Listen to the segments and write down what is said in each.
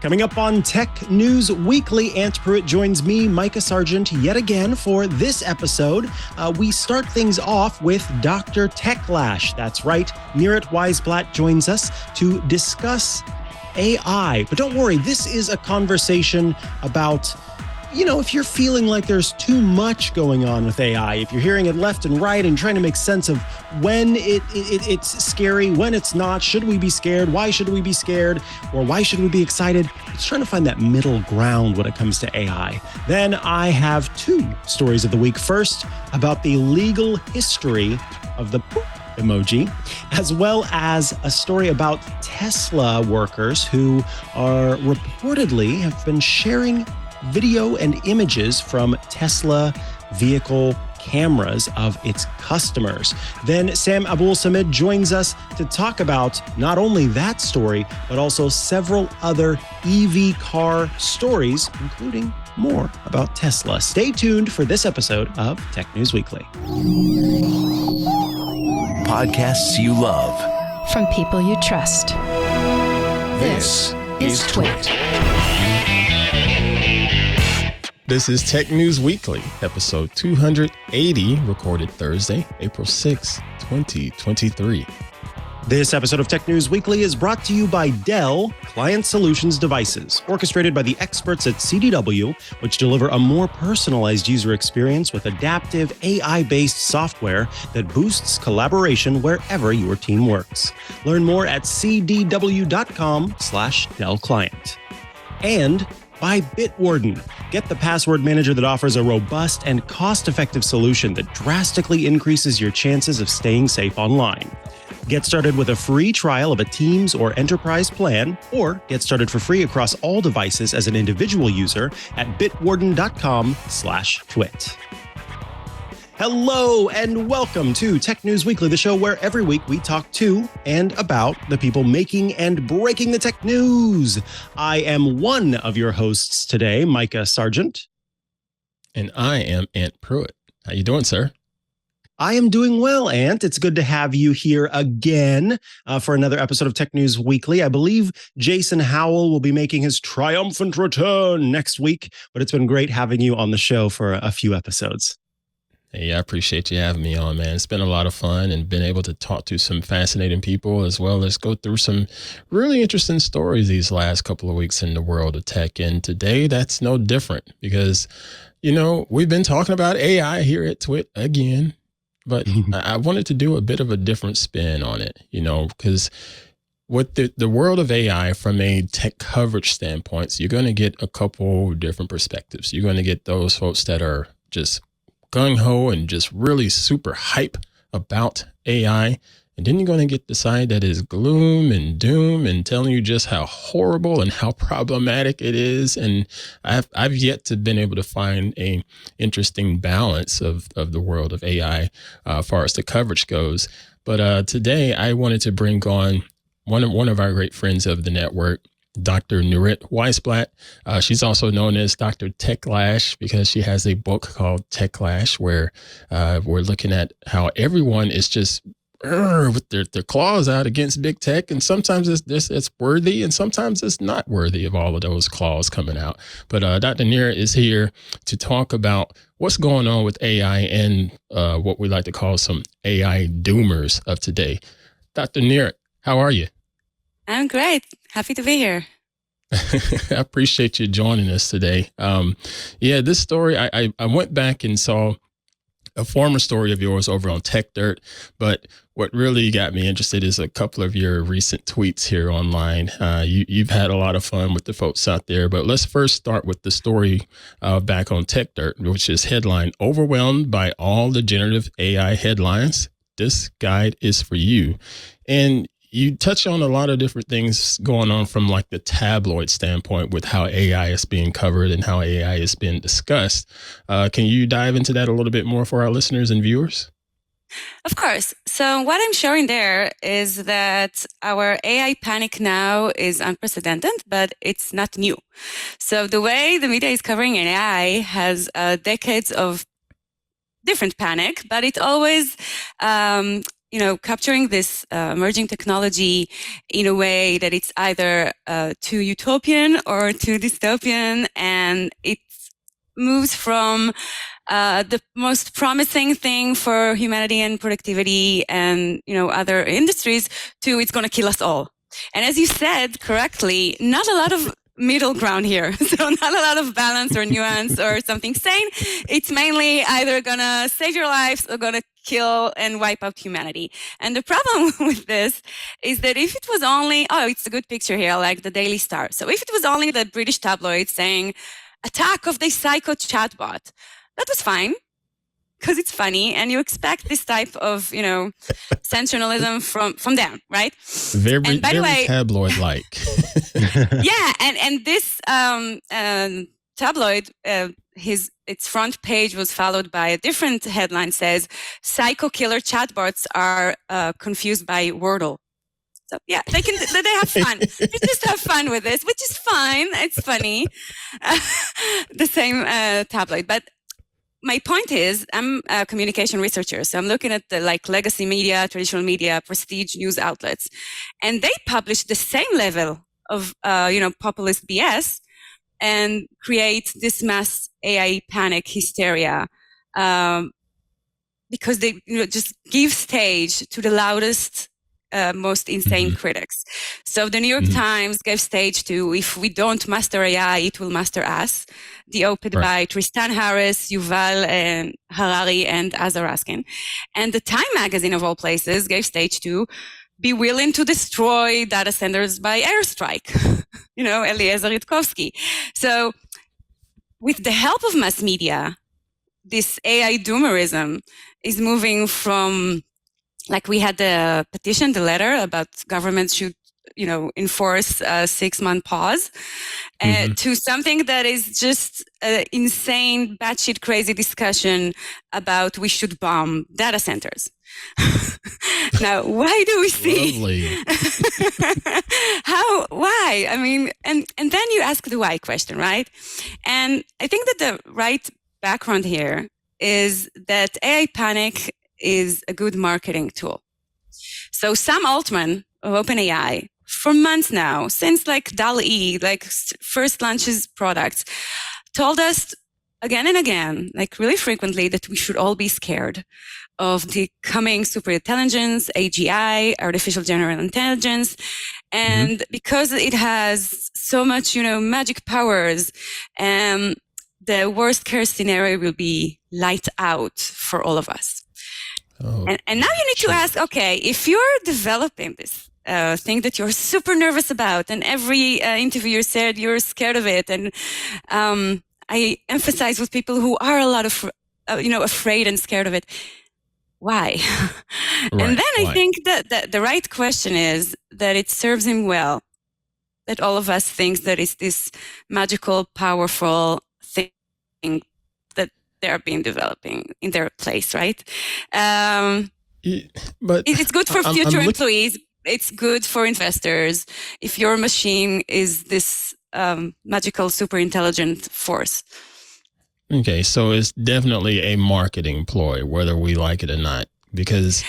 Coming up on Tech News Weekly, Pruitt joins me, Mikah Sargent, yet again for this episode. We start things off with Dr. Techlash. That's right, Nirit Weiss-Blatt joins us to discuss AI. But don't worry, this is a conversation about, if you're feeling like there's too much going on with AI, if you're hearing it left and right and trying to make sense of when it's scary, when it's not, should we be scared, why should we be scared, or why should we be excited? It's trying to find that middle ground when it comes to AI. Then I have two stories of the week. First, about the legal history of the emoji, as well as a story about Tesla workers who are reportedly have been sharing video and images from Tesla vehicle cameras of its customers. Then Sam Abuelsamid joins us to talk about not only that story, but also several other EV car stories, including more about Tesla. Stay tuned for this episode of Tech News Weekly. Podcasts you love. From people you trust. This is Twit. This is Tech News Weekly, episode 280, recorded Thursday, April 6, 2023. This episode of Tech News Weekly is brought to you by Dell Client Solutions Devices, orchestrated by the experts at CDW, which deliver a more personalized user experience with adaptive AI-based software that boosts collaboration wherever your team works. Learn more at cdw.com/Dell Client. And by Bitwarden. Get the password manager that offers a robust and cost-effective solution that drastically increases your chances of staying safe online. Get started with a free trial of a Teams or Enterprise plan, or get started for free across all devices as an individual user at bitwarden.com/twit. Hello and welcome to Tech News Weekly, the show where every week we talk to and about the people making and breaking the tech news. I am one of your hosts today, Mikah Sargent. And I am Pruitt. How you doing, sir? I am doing well, Ant. It's good to have you here again for another episode of Tech News Weekly. I believe Jason Howell will be making his triumphant return next week, but it's been great having you on the show for a few episodes. Hey, I appreciate you having me on, man. It's been a lot of fun and been able to talk to some fascinating people, as well as go through some really interesting stories these last couple of weeks in the world of tech. And today that's no different because, we've been talking about AI here at Twit again, but I wanted to do a bit of a different spin on it, because with the world of AI from a tech coverage standpoint, you're going to get a couple different perspectives. You're going to get those folks that are just gung-ho and just really super hype about AI. And then you're going to get the side that is gloom and doom and telling you just how horrible and how problematic it is. And I've yet to been able to find a interesting balance of the world of AI as far as the coverage goes. But today I wanted to bring on one of our great friends of the network, Dr. Nirit Weiss-Blatt. She's also known as Dr. Techlash because she has a book called Techlash, where we're looking at how everyone is just with their claws out against big tech. And sometimes it's worthy and sometimes it's not worthy of all of those claws coming out. But Dr. Nirit is here to talk about what's going on with AI and what we like to call some AI doomers of today. Dr. Nirit, how are you? I'm great. Happy to be here. I appreciate you joining us today. This story, I went back and saw a former story of yours over on Tech Dirt, but what really got me interested is a couple of your recent tweets here online. You've had a lot of fun with the folks out there, but let's first start with the story back on Tech Dirt, which is headline, "Overwhelmed by all the generative AI headlines? This guide is for you." And you touch on a lot of different things going on from like the tabloid standpoint with how AI is being covered and how AI is being discussed. Can you dive into that a little bit more for our listeners and viewers? Of course. So what I'm showing there is that our AI panic now is unprecedented, but it's not new. So the way the media is covering AI has decades of different panic, but it always capturing this emerging technology in a way that it's either too utopian or too dystopian, and it moves from the most promising thing for humanity and productivity and other industries to it's going to kill us all. And as you said correctly, not a lot of middle ground here. So not a lot of balance or nuance or something sane. It's mainly either going to save your lives or going to kill and wipe out humanity. And the problem with this is that if it was only, it's a good picture here, like the Daily Star. So if it was only the British tabloid saying, attack of the psycho chatbot, that was fine, because it's funny, and you expect this type of, sensationalism from them, right? Very, and by the way, tabloid-like. Yeah, and this tabloid, its front page was followed by a different headline says, "Psycho killer chatbots are confused by Wordle." So yeah, they have fun. They just have fun with this, which is fine. It's funny. The same tabloid, but. My point is, I'm a communication researcher, so I'm looking at the legacy media, traditional media, prestige news outlets, and they publish the same level of populist BS and create this mass AI panic hysteria because they just give stage to the loudest, most insane critics. So the New York Times gave stage to, if we don't master AI, it will master us. The op-ed by Tristan Harris, Yuval and Harari, and Azar Raskin. And the Time magazine, of all places, gave stage to, be willing to destroy data centers by airstrike. Eliezer Yudkowsky. So with the help of mass media, this AI doomerism is moving from, we had the petition, the letter about governments should, enforce a 6-month pause, to something that is just an insane, batshit crazy discussion about we should bomb data centers. Now, why do we see? Why? I mean, and then you ask the why question, right? And I think that the right background here is that AI panic is a good marketing tool. So Sam Altman of OpenAI, for months now, since DALL-E, first launches products, told us again and again, really frequently, that we should all be scared of the coming superintelligence, AGI, artificial general intelligence. And because it has so much, magic powers, the worst case scenario will be light out for all of us. Oh, and now you need to ask, okay, if you're developing this thing that you're super nervous about, and every interviewer said you're scared of it, and I emphasize with people who are a lot of, afraid and scared of it, why? Right, and then I think that the right question is that it serves him well, that all of us think that it's this magical, powerful thing that they're being developing in their place, right? But it's good for future employees. It's good for investors. If your machine is this magical, super intelligent force. Okay, so it's definitely a marketing ploy, whether we like it or not, because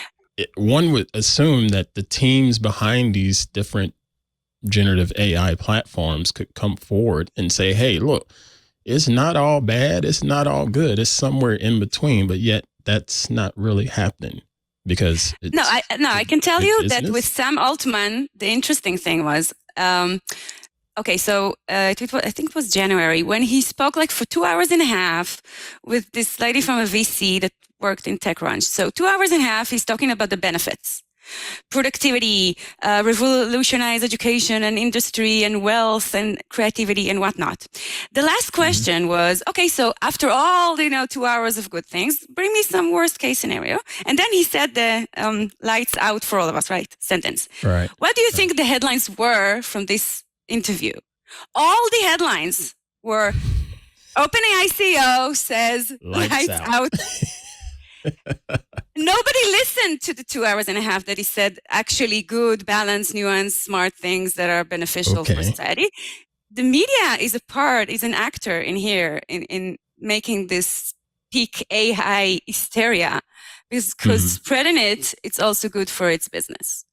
one would assume that the teams behind these different generative AI platforms could come forward and say, hey, look, it's not all bad. It's not all good. It's somewhere in between. But yet that's not really happening because I can tell you that with Sam Altman, the interesting thing was, okay, so I think it was January when he spoke for 2 hours and a half with this lady from a VC that worked in TechCrunch. So 2 hours and a half, he's talking about the benefits. Productivity, revolutionize education and industry and wealth and creativity and whatnot. The last question was, okay, so after all, 2 hours of good things, bring me some worst case scenario. And then he said the lights out for all of us, right? Sentence. Right. What do you think the headlines were from this interview? All the headlines were OpenAI CEO says lights out. Nobody listened to the 2 hours and a half that he said actually good, balanced, nuanced, smart things that are beneficial for society. The media is an actor in here in making this peak AI hysteria, because spreading it's also good for its business.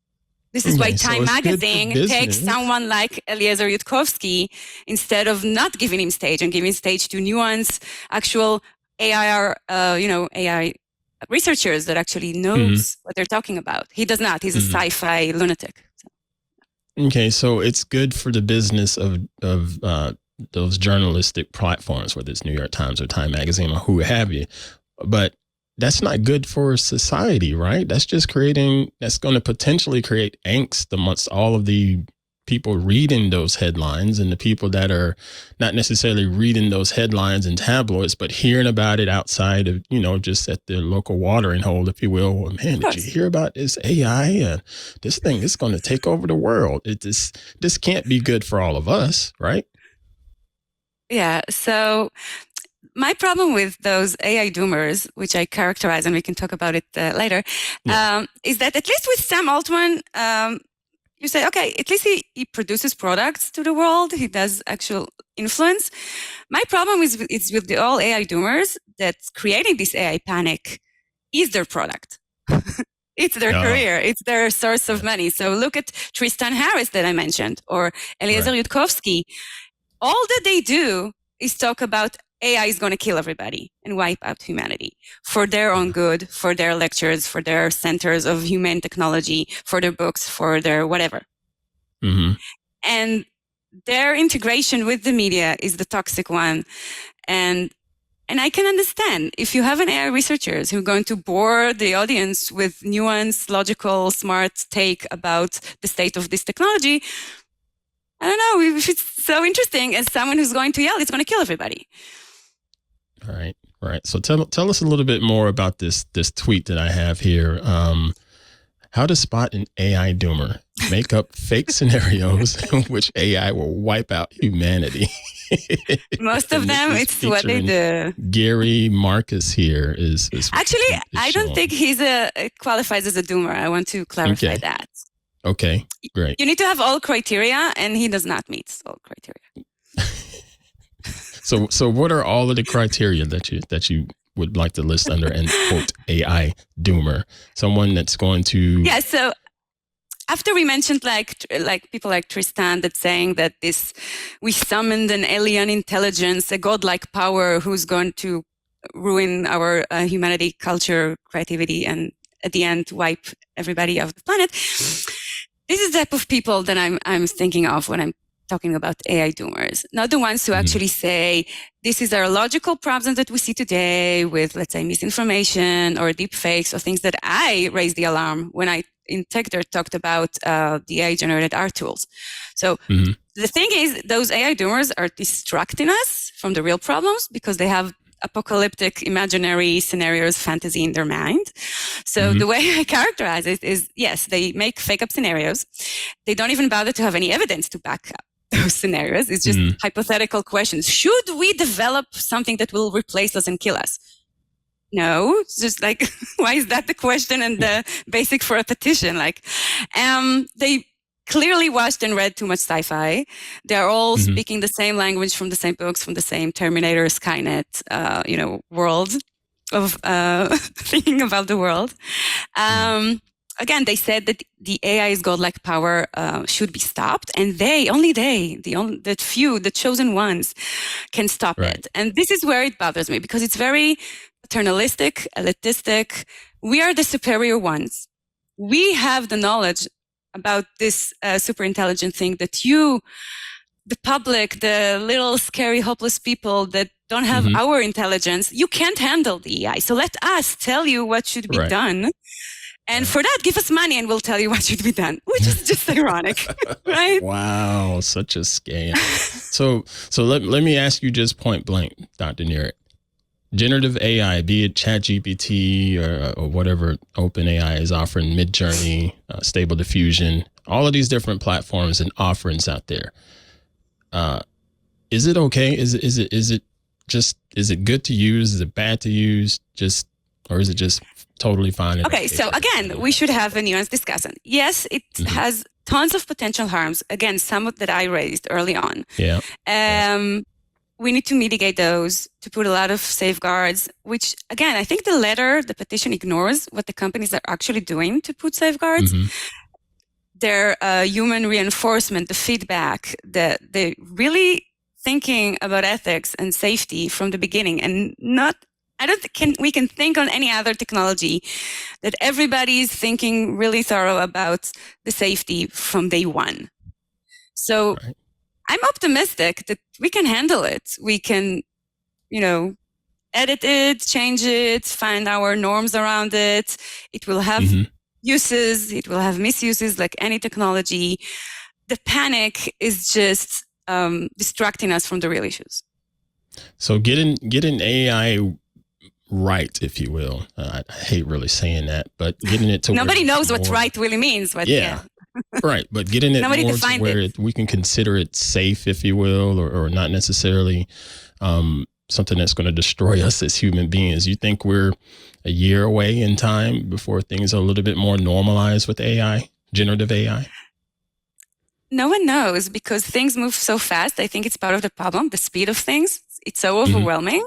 This is why Time Magazine takes someone like Eliezer Yudkowsky instead of not giving him stage and giving stage to nuanced, actual AI, AI researchers that actually knows what they're talking about. He does not. He's a sci-fi lunatic. Okay, so it's good for the business of those journalistic platforms, whether it's New York Times or Time Magazine or who have you, but that's not good for society, right? That's going to potentially create angst amongst all of the people reading those headlines and the people that are not necessarily reading those headlines in tabloids, but hearing about it outside of, just at their local watering hole, if you will. Well, man, did you hear about this AI? This thing is going to take over the world. This can't be good for all of us, right? Yeah. So my problem with those AI doomers, which I characterize, and we can talk about it later, is that at least with Sam Altman, you say, okay, at least he produces products to the world. He does actual influence. My problem is with the all AI doomers that creating this AI panic is their product. It's their career. It's their source of money. So look at Tristan Harris that I mentioned, or Eliezer Yudkowsky. All that they do is talk about AI is going to kill everybody and wipe out humanity for their own good, for their lectures, for their centers of human technology, for their books, for their whatever. And their integration with the media is the toxic one. And I can understand if you have an AI researchers who are going to bore the audience with nuanced, logical, smart take about the state of this technology. I don't know if it's so interesting as someone who's going to yell, it's going to kill everybody. All right. So tell us a little bit more about this tweet that I have here. How to spot an AI doomer. Make up fake scenarios in which AI will wipe out humanity. Most of them, it's what they do. Gary Marcus here is actually, I don't think he's qualifies as a doomer. I want to clarify that. Okay, great. You need to have all criteria, and he does not meet all criteria. So what are all of the criteria that you would like to list under an quote AI doomer? Someone that's going to So after we mentioned like people like Tristan that's saying that we summoned an alien intelligence, a godlike power who's going to ruin our humanity, culture, creativity, and at the end wipe everybody off the planet. This is the type of people that I'm thinking of when I'm talking about AI doomers, not the ones who actually say, this is our logical problems that we see today with, let's say, misinformation or deep fakes or things that I raised the alarm when I in TechDirt talked about the AI-generated art tools. So the thing is, those AI doomers are distracting us from the real problems because they have apocalyptic imaginary scenarios, fantasy in their mind. So the way I characterize it is, yes, they make fake up scenarios. They don't even bother to have any evidence to back up those scenarios. It's just hypothetical questions. Should we develop something that will replace us and kill us? No, it's just like, why is that the question and the basic for a petition? Like, they clearly watched and read too much sci-fi. They're all speaking the same language from the same books, from the same Terminator, Skynet, world of thinking about the world. Again, they said that the AI's godlike power should be stopped, and the chosen ones, can stop it. And this is where it bothers me because it's very paternalistic, elitistic. We are the superior ones. We have the knowledge about this super intelligent thing that the public, the little scary, hopeless people that don't have our intelligence, you can't handle the AI. So let us tell you what should be done. And for that, give us money and we'll tell you what should be done, which is just ironic, right? Wow, such a scam. So let me ask you just point blank, Dr. Nirit. Generative AI, be it ChatGPT or whatever OpenAI is offering, Midjourney, Stable Diffusion, all of these different platforms and offerings out there. Is it okay? Is it good to use? Is it bad to use? Or is it just totally fine? Okay, so again, we should have a nuanced discussion. Yes, it has tons of potential harms. Again, some that I raised early on. we need to mitigate those, to put a lot of safeguards, which again, I think the petition ignores what the companies are actually doing to put safeguards. Mm-hmm. Their human reinforcement, the feedback, they're really thinking about ethics and safety from the beginning, and we can think on any other technology that everybody's thinking really thorough about the safety from day one. So Right. I'm optimistic that we can handle it. We can, edit it, change it, find our norms around it. It will have uses, it will have misuses like any technology. The panic is just distracting us from the real issues. So getting AI right, if you will. I hate really saying that, but getting it to nobody knows what right really means. But yeah. Right, but getting it Nobody more to defined where it. we can consider it safe, if you will, or not necessarily something that's going to destroy us as human beings. You think we're a year away in time before things are a little bit more normalized with AI, generative AI? No one knows because things move so fast. I think it's part of the problem, the speed of things. It's so overwhelming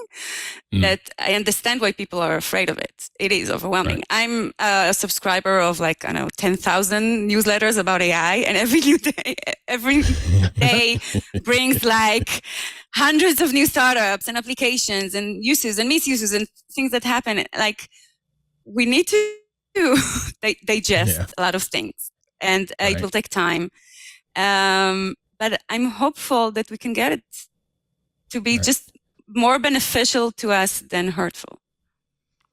that I understand why people are afraid of it. It is overwhelming. Right. I'm a subscriber of 10,000 newsletters about AI, and every day brings hundreds of new startups and applications and uses and misuses and things that happen. We need to digest a lot of things, and it will take time. But I'm hopeful that we can get it to be just more beneficial to us than hurtful.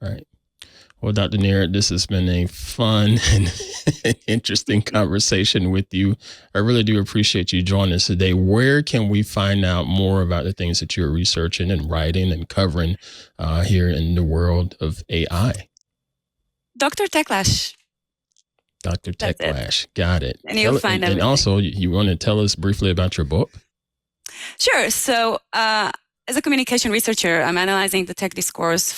Right. Well, Dr. Nirit, this has been a fun and interesting conversation with you. I really do appreciate you joining us today. Where can we find out more about the things that you're researching and writing and covering here in the world of AI? Dr. Techlash. Dr. Techlash. Got it. And you'll find everything. And also, you want to tell us briefly about your book? Sure. So as a communication researcher, I'm analyzing the tech discourse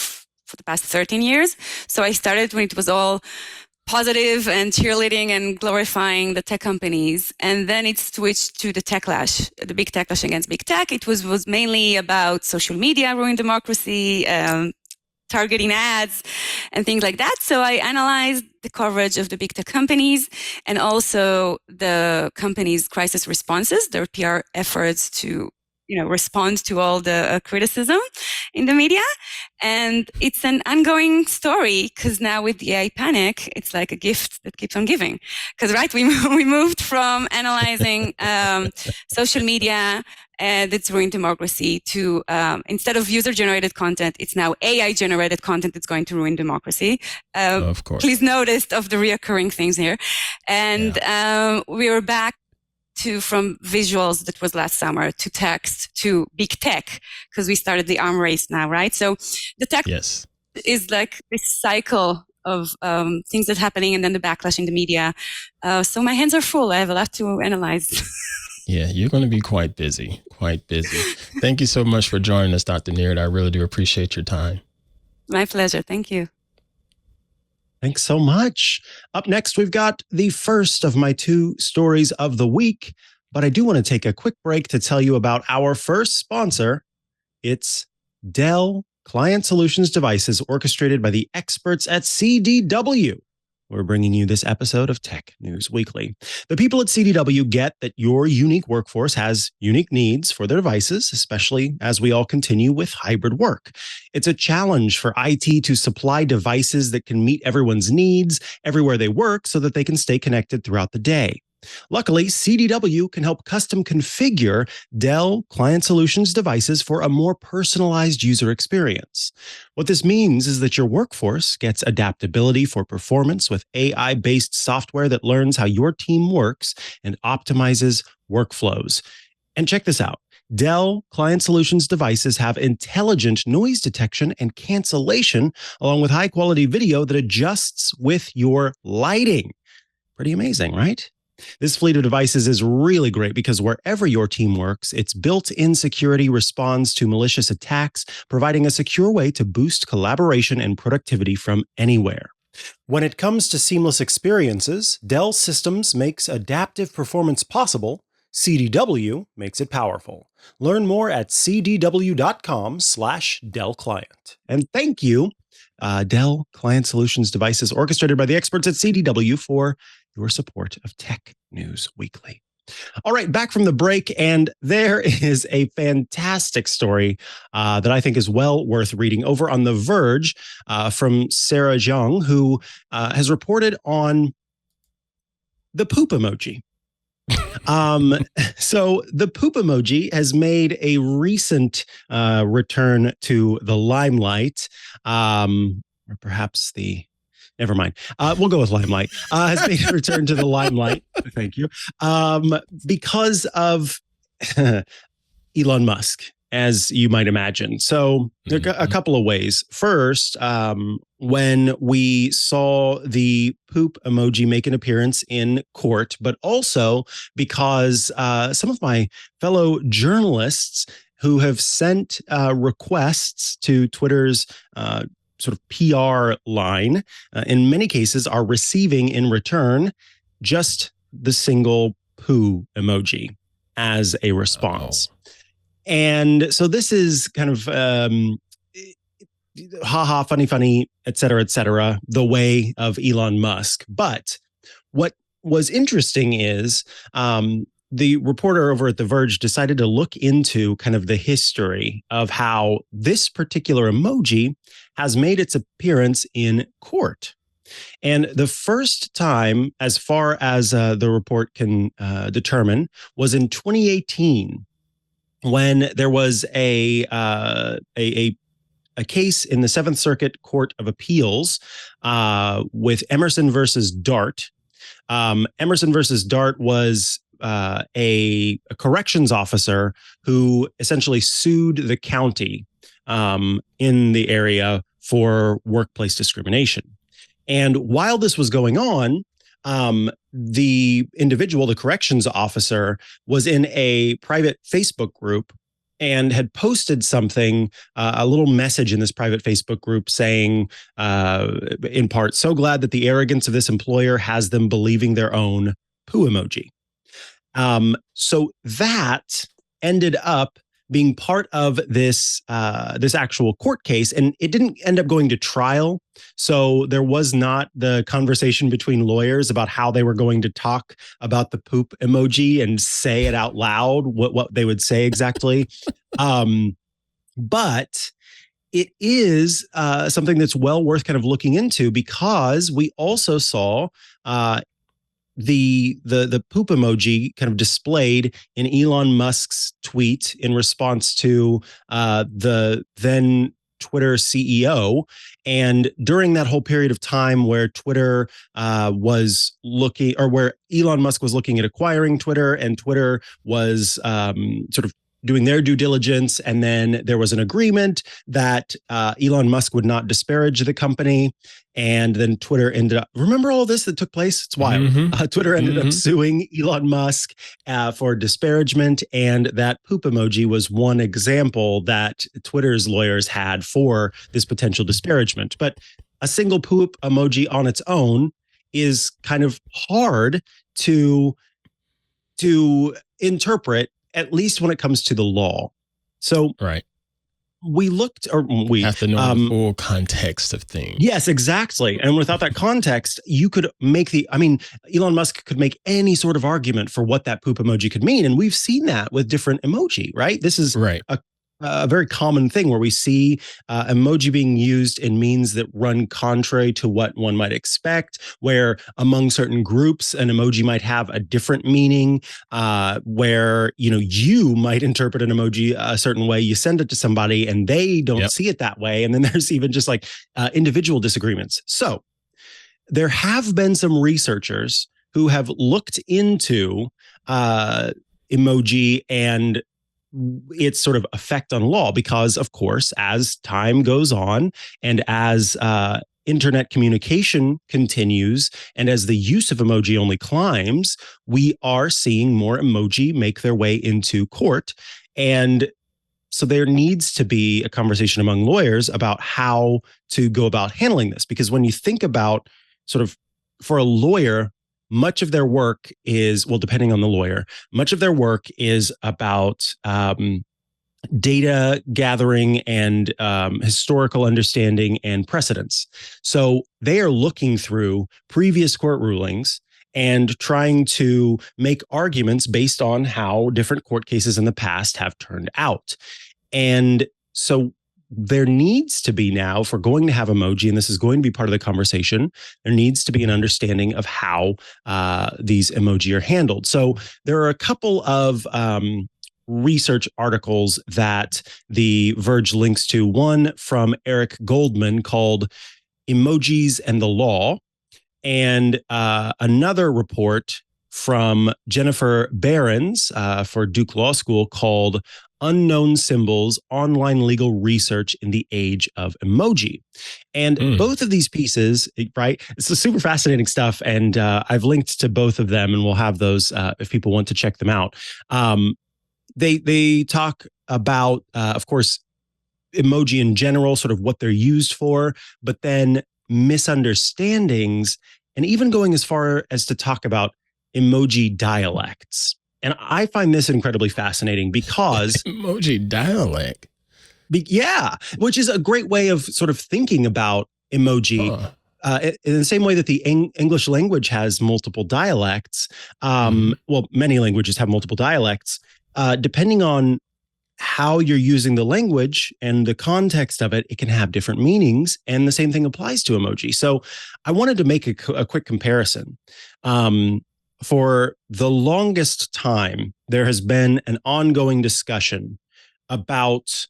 for the past 13 years. So I started when it was all positive and cheerleading and glorifying the tech companies. And then it switched to the techlash, the big techlash against big tech. It was mainly about social media ruining democracy, targeting ads and things like that. So I analyzed the coverage of the big tech companies and also the companies' crisis responses, their PR efforts to respond to all the criticism in the media. And it's an ongoing story because now with the AI panic, it's like a gift that keeps on giving. Because we moved from analyzing social media that's ruined democracy to instead of user-generated content, it's now AI-generated content that's going to ruin democracy. Of course. Please notice of the reoccurring things here. And we were back from visuals that was last summer to text to big tech because we started the arm race now, right? So the tech is like this cycle of things that's happening and then the backlash in the media. So my hands are full. I have a lot to analyze. Yeah, you're going to be quite busy. Thank you so much for joining us, Dr. Nirit. I really do appreciate your time. My pleasure. Thank you. Thanks so much. Up next, we've got the first of my 2 stories of the week, but I do want to take a quick break to tell you about our first sponsor. It's Dell Client Solutions devices orchestrated by the experts at CDW. We're bringing you this episode of Tech News Weekly. The people at CDW get that your unique workforce has unique needs for their devices, especially as we all continue with hybrid work. It's a challenge for IT to supply devices that can meet everyone's needs everywhere they work so that they can stay connected throughout the day. Luckily, CDW can help custom configure Dell Client Solutions devices for a more personalized user experience. What this means is that your workforce gets adaptability for performance with AI-based software that learns how your team works and optimizes workflows. And check this out. Dell Client Solutions devices have intelligent noise detection and cancellation, along with high-quality video that adjusts with your lighting. Pretty amazing, right? This fleet of devices is really great because wherever your team works, its built-in security responds to malicious attacks, providing a secure way to boost collaboration and productivity from anywhere. When it comes to seamless experiences, Dell Systems makes adaptive performance possible CDW makes it powerful. Learn more at cdw.com/Dell Client. And thank you, Dell Client Solutions devices orchestrated by the experts at CDW for your support of Tech News Weekly. All right, back from the break, and there is a fantastic story that I think is well worth reading over on The Verge from Sarah Zhang, who has reported on the poop emoji. So the poop emoji has made a recent return to the limelight, or perhaps never mind. We'll go with limelight. Has made a return to the limelight. Thank you. Because of Elon Musk, as you might imagine. So there are a couple of ways. First, when we saw the poop emoji make an appearance in court, but also because some of my fellow journalists who have sent requests to Twitter's sort of PR line, in many cases are receiving in return just the single poo emoji as a response. Oh. And so this is kind of haha, funny, et cetera, the way of Elon Musk. But what was interesting is the reporter over at The Verge decided to look into kind of the history of how this particular emoji has made its appearance in court. And the first time, as far as the report can determine, was in 2018, when there was a case in the Seventh Circuit Court of Appeals with Emerson versus Dart. Emerson versus Dart was a corrections officer who essentially sued the county in the area for workplace discrimination. And while this was going on, the individual, the corrections officer, was in a private Facebook group and had posted something, a little message in this private Facebook group saying, in part, "So glad that the arrogance of this employer has them believing their own poo emoji." So that ended up being part of this actual court case, and it didn't end up going to trial. So there was not the conversation between lawyers about how they were going to talk about the poop emoji and say it out loud, what they would say exactly. But it is something that's well worth kind of looking into, because we also saw the poop emoji kind of displayed in Elon Musk's tweet in response to the then Twitter CEO. And during that whole period of time where Twitter was looking, or where Elon Musk was looking at acquiring Twitter, and Twitter was sort of doing their due diligence, and then there was an agreement that Elon Musk would not disparage the company. And then Twitter ended up, remember all this that took place? It's wild. Mm-hmm. Twitter ended up suing Elon Musk for disparagement. And that poop emoji was one example that Twitter's lawyers had for this potential disparagement. But a single poop emoji on its own is kind of hard to interpret, at least when it comes to the law. So right. We have to know the full context of things. Yes, exactly. And without that context, you could make Elon Musk could make any sort of argument for what that poop emoji could mean. And we've seen that with different emoji, right? This is right. A very common thing where we see emoji being used in means that run contrary to what one might expect, where among certain groups, an emoji might have a different meaning, where, you might interpret an emoji a certain way, you send it to somebody and they don't see it that way. And then there's even just like individual disagreements. So there have been some researchers who have looked into emoji and its sort of effect on law, because of course, as time goes on and as internet communication continues and as the use of emoji only climbs, we are seeing more emoji make their way into court. And so there needs to be a conversation among lawyers about how to go about handling this, because when you think about sort of, for a lawyer, much of their work is, well, depending on the lawyer, much of their work is about data gathering and historical understanding and precedents. So they are looking through previous court rulings and trying to make arguments based on how different court cases in the past have turned out. And so there needs to be now, if we're going to have emoji, and this is going to be part of the conversation, there needs to be an understanding of how these emoji are handled. So there are a couple of research articles that The Verge links to. One from Eric Goldman called Emojis and the Law, and another report from Jennifer Behrens for Duke Law School called Unknown Symbols, Online Legal Research in the Age of Emoji. And both of these pieces, right, it's super fascinating stuff. And I've linked to both of them, and we'll have those if people want to check them out. They talk about, of course, emoji in general, sort of what they're used for, but then misunderstandings, and even going as far as to talk about emoji dialects. And I find this incredibly fascinating because emoji dialect. Yeah, which is a great way of sort of thinking about emoji. In the same way that the English language has multiple dialects, well, many languages have multiple dialects. Depending on how you're using the language and the context of it, it can have different meanings. And the same thing applies to emoji. So I wanted to make a quick comparison. For the longest time, there has been an ongoing discussion about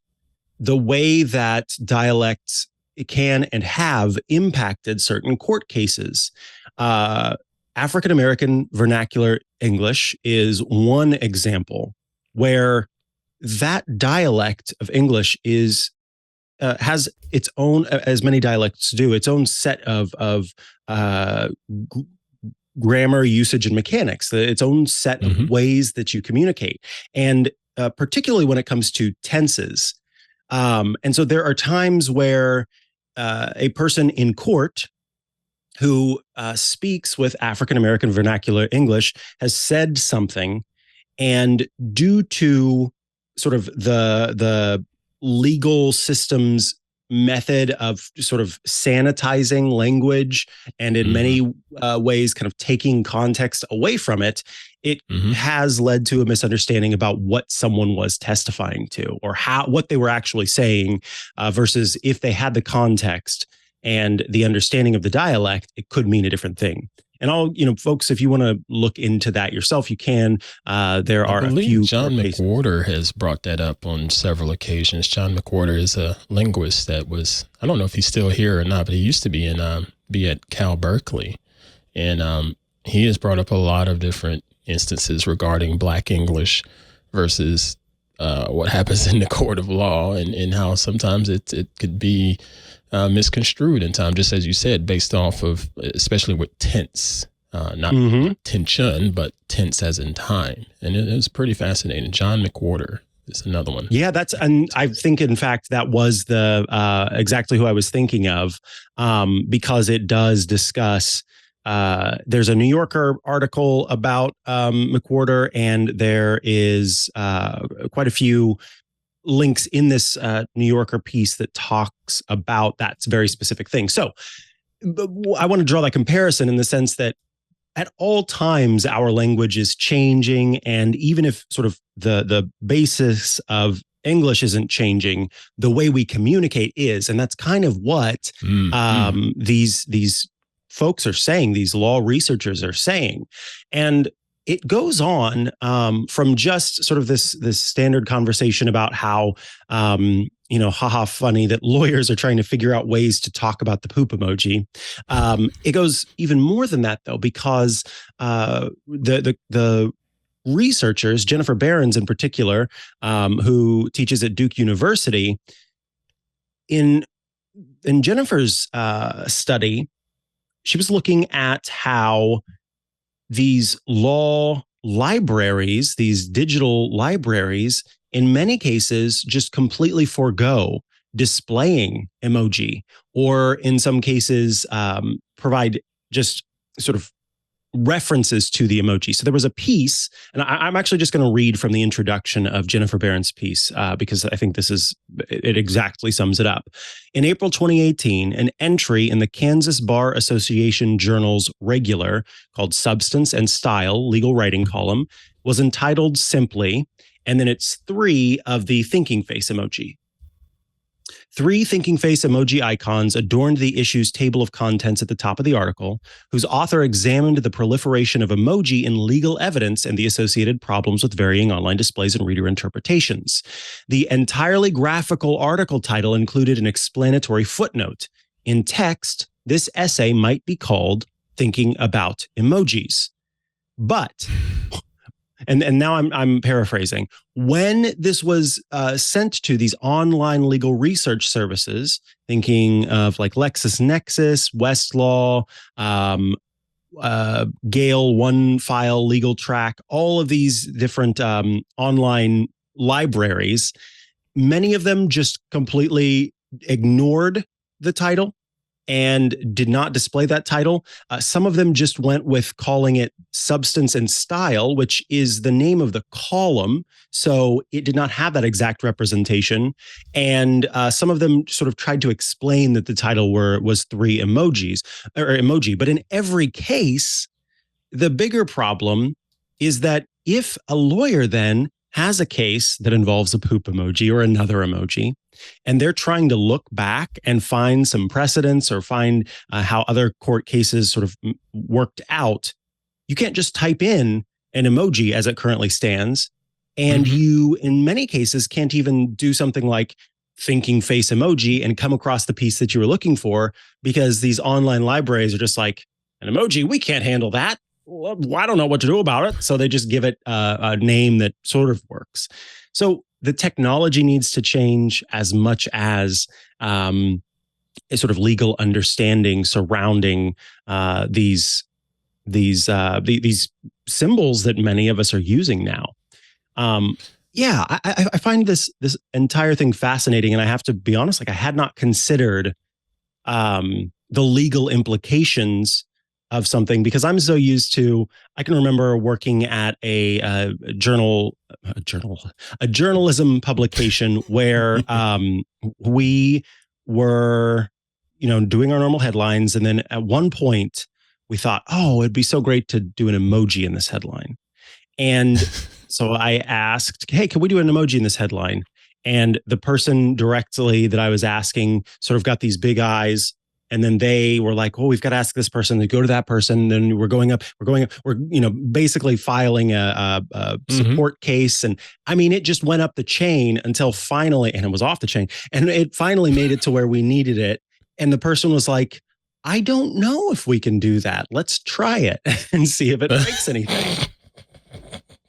the way that dialects can and have impacted certain court cases. African American vernacular English is one example where that dialect of English is has its own, as many dialects do, its own set of grammar, usage, and mechanics, its own set of ways that you communicate, and particularly when it comes to tenses. And so there are times where a person in court who speaks with African American vernacular English has said something, and due to sort of the legal system's method of sort of sanitizing language and in many ways kind of taking context away from it, it has led to a misunderstanding about what someone was testifying to, or what they were actually saying versus if they had the context and the understanding of the dialect, it could mean a different thing. And folks, if you want to look into that yourself, you can. There are a few. John McWhorter has brought that up on several occasions. John McWhorter is a linguist that was, I don't know if he's still here or not, but he used to be at Cal Berkeley. And he has brought up a lot of different instances regarding Black English versus what happens in the court of law, and how sometimes it could be misconstrued in time, just as you said, based off of, especially with tense, not tension, but tense as in time. And it was pretty fascinating. John McWhorter is another one. Yeah, and I think, in fact, that was the exactly who I was thinking of, because it does discuss. There's a New Yorker article about McWhorter, and there is quite a few links in this New Yorker piece that talks about that very specific thing. So I want to draw that comparison in the sense that at all times our language is changing, and even if sort of the basis of English isn't changing, the way we communicate is, and that's kind of what these folks are saying, these law researchers are saying. And it goes on from just sort of this standard conversation about how, haha, funny that lawyers are trying to figure out ways to talk about the poop emoji. It goes even more than that, though, because the researchers, Jennifer Behrens in particular, who teaches at Duke University, in Jennifer's study, she was looking at how these law libraries, these digital libraries, in many cases, just completely forego displaying emoji, or in some cases, provide just sort of references to the emoji. So there was a piece, and I'm actually just going to read from the introduction of Jennifer Barron's piece because I think it exactly sums it up. In April 2018, an entry in the Kansas Bar Association Journal's regular called Substance and Style legal writing column was entitled simply, and then it's 3 of the thinking face emoji. 3 thinking face emoji icons adorned the issue's table of contents at the top of the article, whose author examined the proliferation of emoji in legal evidence and the associated problems with varying online displays and reader interpretations. The entirely graphical article title included an explanatory footnote. In text, this essay might be called Thinking About Emojis. But and now I'm paraphrasing. When this was sent to these online legal research services, thinking of like LexisNexis, Westlaw, Gale, OneFile, Legal Track, all of these different online libraries, many of them just completely ignored the title and did not display that title. Some of them just went with calling it Substance and Style, which is the name of the column. So it did not have that exact representation. And some of them sort of tried to explain that the title was 3 emojis or emoji. But in every case, the bigger problem is that if a lawyer then has a case that involves a poop emoji or another emoji, and they're trying to look back and find some precedents or find how other court cases sort of worked out, you can't just type in an emoji as it currently stands. And you, in many cases, can't even do something like thinking face emoji and come across the piece that you were looking for, because these online libraries are just like, an emoji, we can't handle that. Well, I don't know what to do about it. So they just give it a name that sort of works. So the technology needs to change as much as a sort of legal understanding surrounding these symbols that many of us are using now. I find this entire thing fascinating, and I have to be honest, like I had not considered the legal implications of something, because I'm so used to, I can remember working at a journalism publication where we were, doing our normal headlines. And then at one point we thought, oh, it'd be so great to do an emoji in this headline. And so I asked, hey, can we do an emoji in this headline? And the person directly that I was asking sort of got these big eyes. And then they were like, "Oh, we've got to ask this person." They go to that person. Then we're basically filing a support case. And I mean, it just went up the chain until finally, and it was off the chain. And it finally made it to where we needed it. And the person was like, "I don't know if we can do that. Let's try it and see if it breaks anything."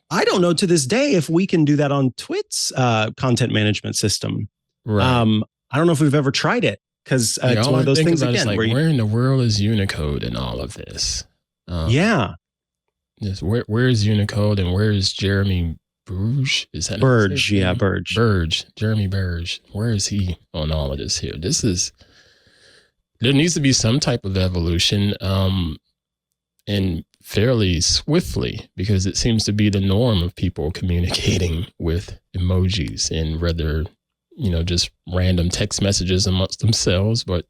I don't know to this day if we can do that on Twit's content management system. Right. I don't know if we've ever tried it. Because it's one of those things again. Like, where in the world is Unicode in all of this? Just where is Unicode and where is Jeremy Burge? Is that Burge? Yeah, Burge. Burge. Jeremy Burge. Where is he on all of this here? There needs to be some type of evolution, and fairly swiftly, because it seems to be the norm of people communicating with emojis, and rather, just random text messages amongst themselves. But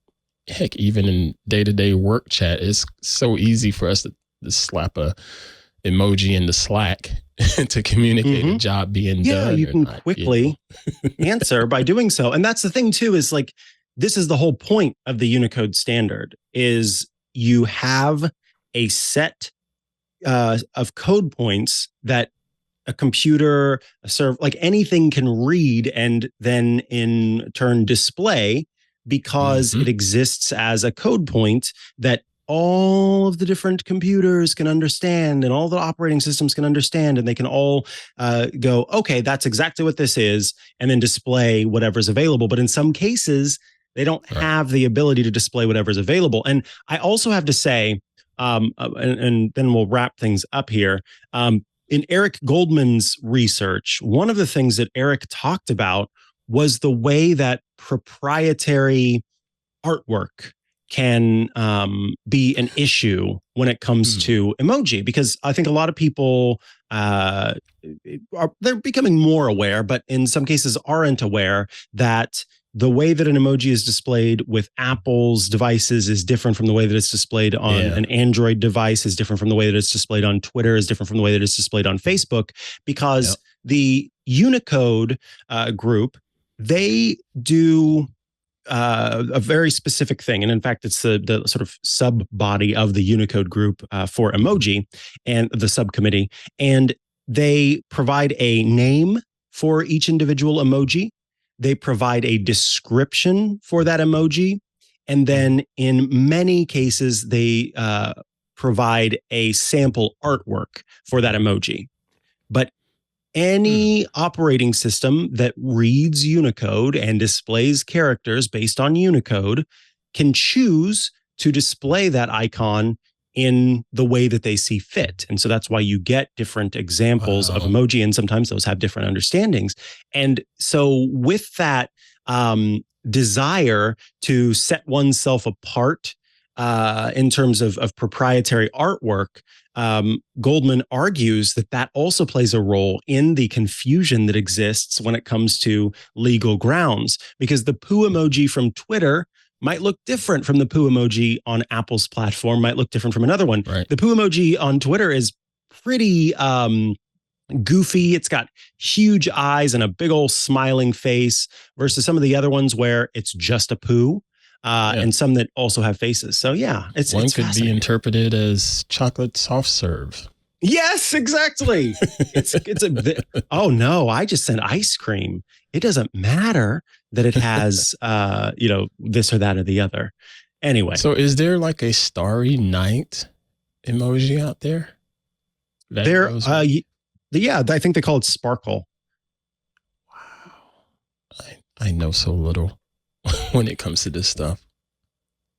heck, even in day-to-day work chat, it's so easy for us to slap a emoji in the Slack to communicate a job being done. Yeah, you can quickly answer by doing so. And that's the thing too, is like, this is the whole point of the Unicode standard, is you have a set of code points that a computer, a server, like anything can read and then in turn display, because it exists as a code point that all of the different computers can understand and all the operating systems can understand, and they can all go, okay, that's exactly what this is, and then display whatever's available. But in some cases, they don't have the ability to display whatever's available. And I also have to say, and then we'll wrap things up here, in Eric Goldman's research, one of the things that Eric talked about was the way that proprietary artwork can be an issue when it comes to emoji, because I think a lot of people they're becoming more aware, but in some cases aren't aware that the way that an emoji is displayed with Apple's devices is different from the way that it's displayed on an Android device, is different from the way that it's displayed on Twitter, is different from the way that it's displayed on Facebook, because the Unicode group, they do a very specific thing. And in fact, it's the sort of sub body of the Unicode group for emoji and the subcommittee. And they provide a name for each individual emoji. They provide a description for that emoji. And then in many cases, they provide a sample artwork for that emoji. But any operating system that reads Unicode and displays characters based on Unicode can choose to display that icon in the way that they see fit. And so that's why you get different examples of emoji, and sometimes those have different understandings. And so with that desire to set oneself apart in terms of proprietary artwork, Goldman argues that also plays a role in the confusion that exists when it comes to legal grounds, because the poo emoji from Twitter might look different from the poo emoji on Apple's platform, might look different from another one. Right. The poo emoji on Twitter is pretty goofy. It's got huge eyes and a big old smiling face, versus some of the other ones where it's just a poo. And some that also have faces. So it's could be interpreted as chocolate soft serve. Yes, exactly. Oh no, I just sent ice cream. It doesn't matter that it has this or that or the other. Anyway. So is there like a starry night emoji out there? I think they call it sparkle. Wow. I know so little when it comes to this stuff.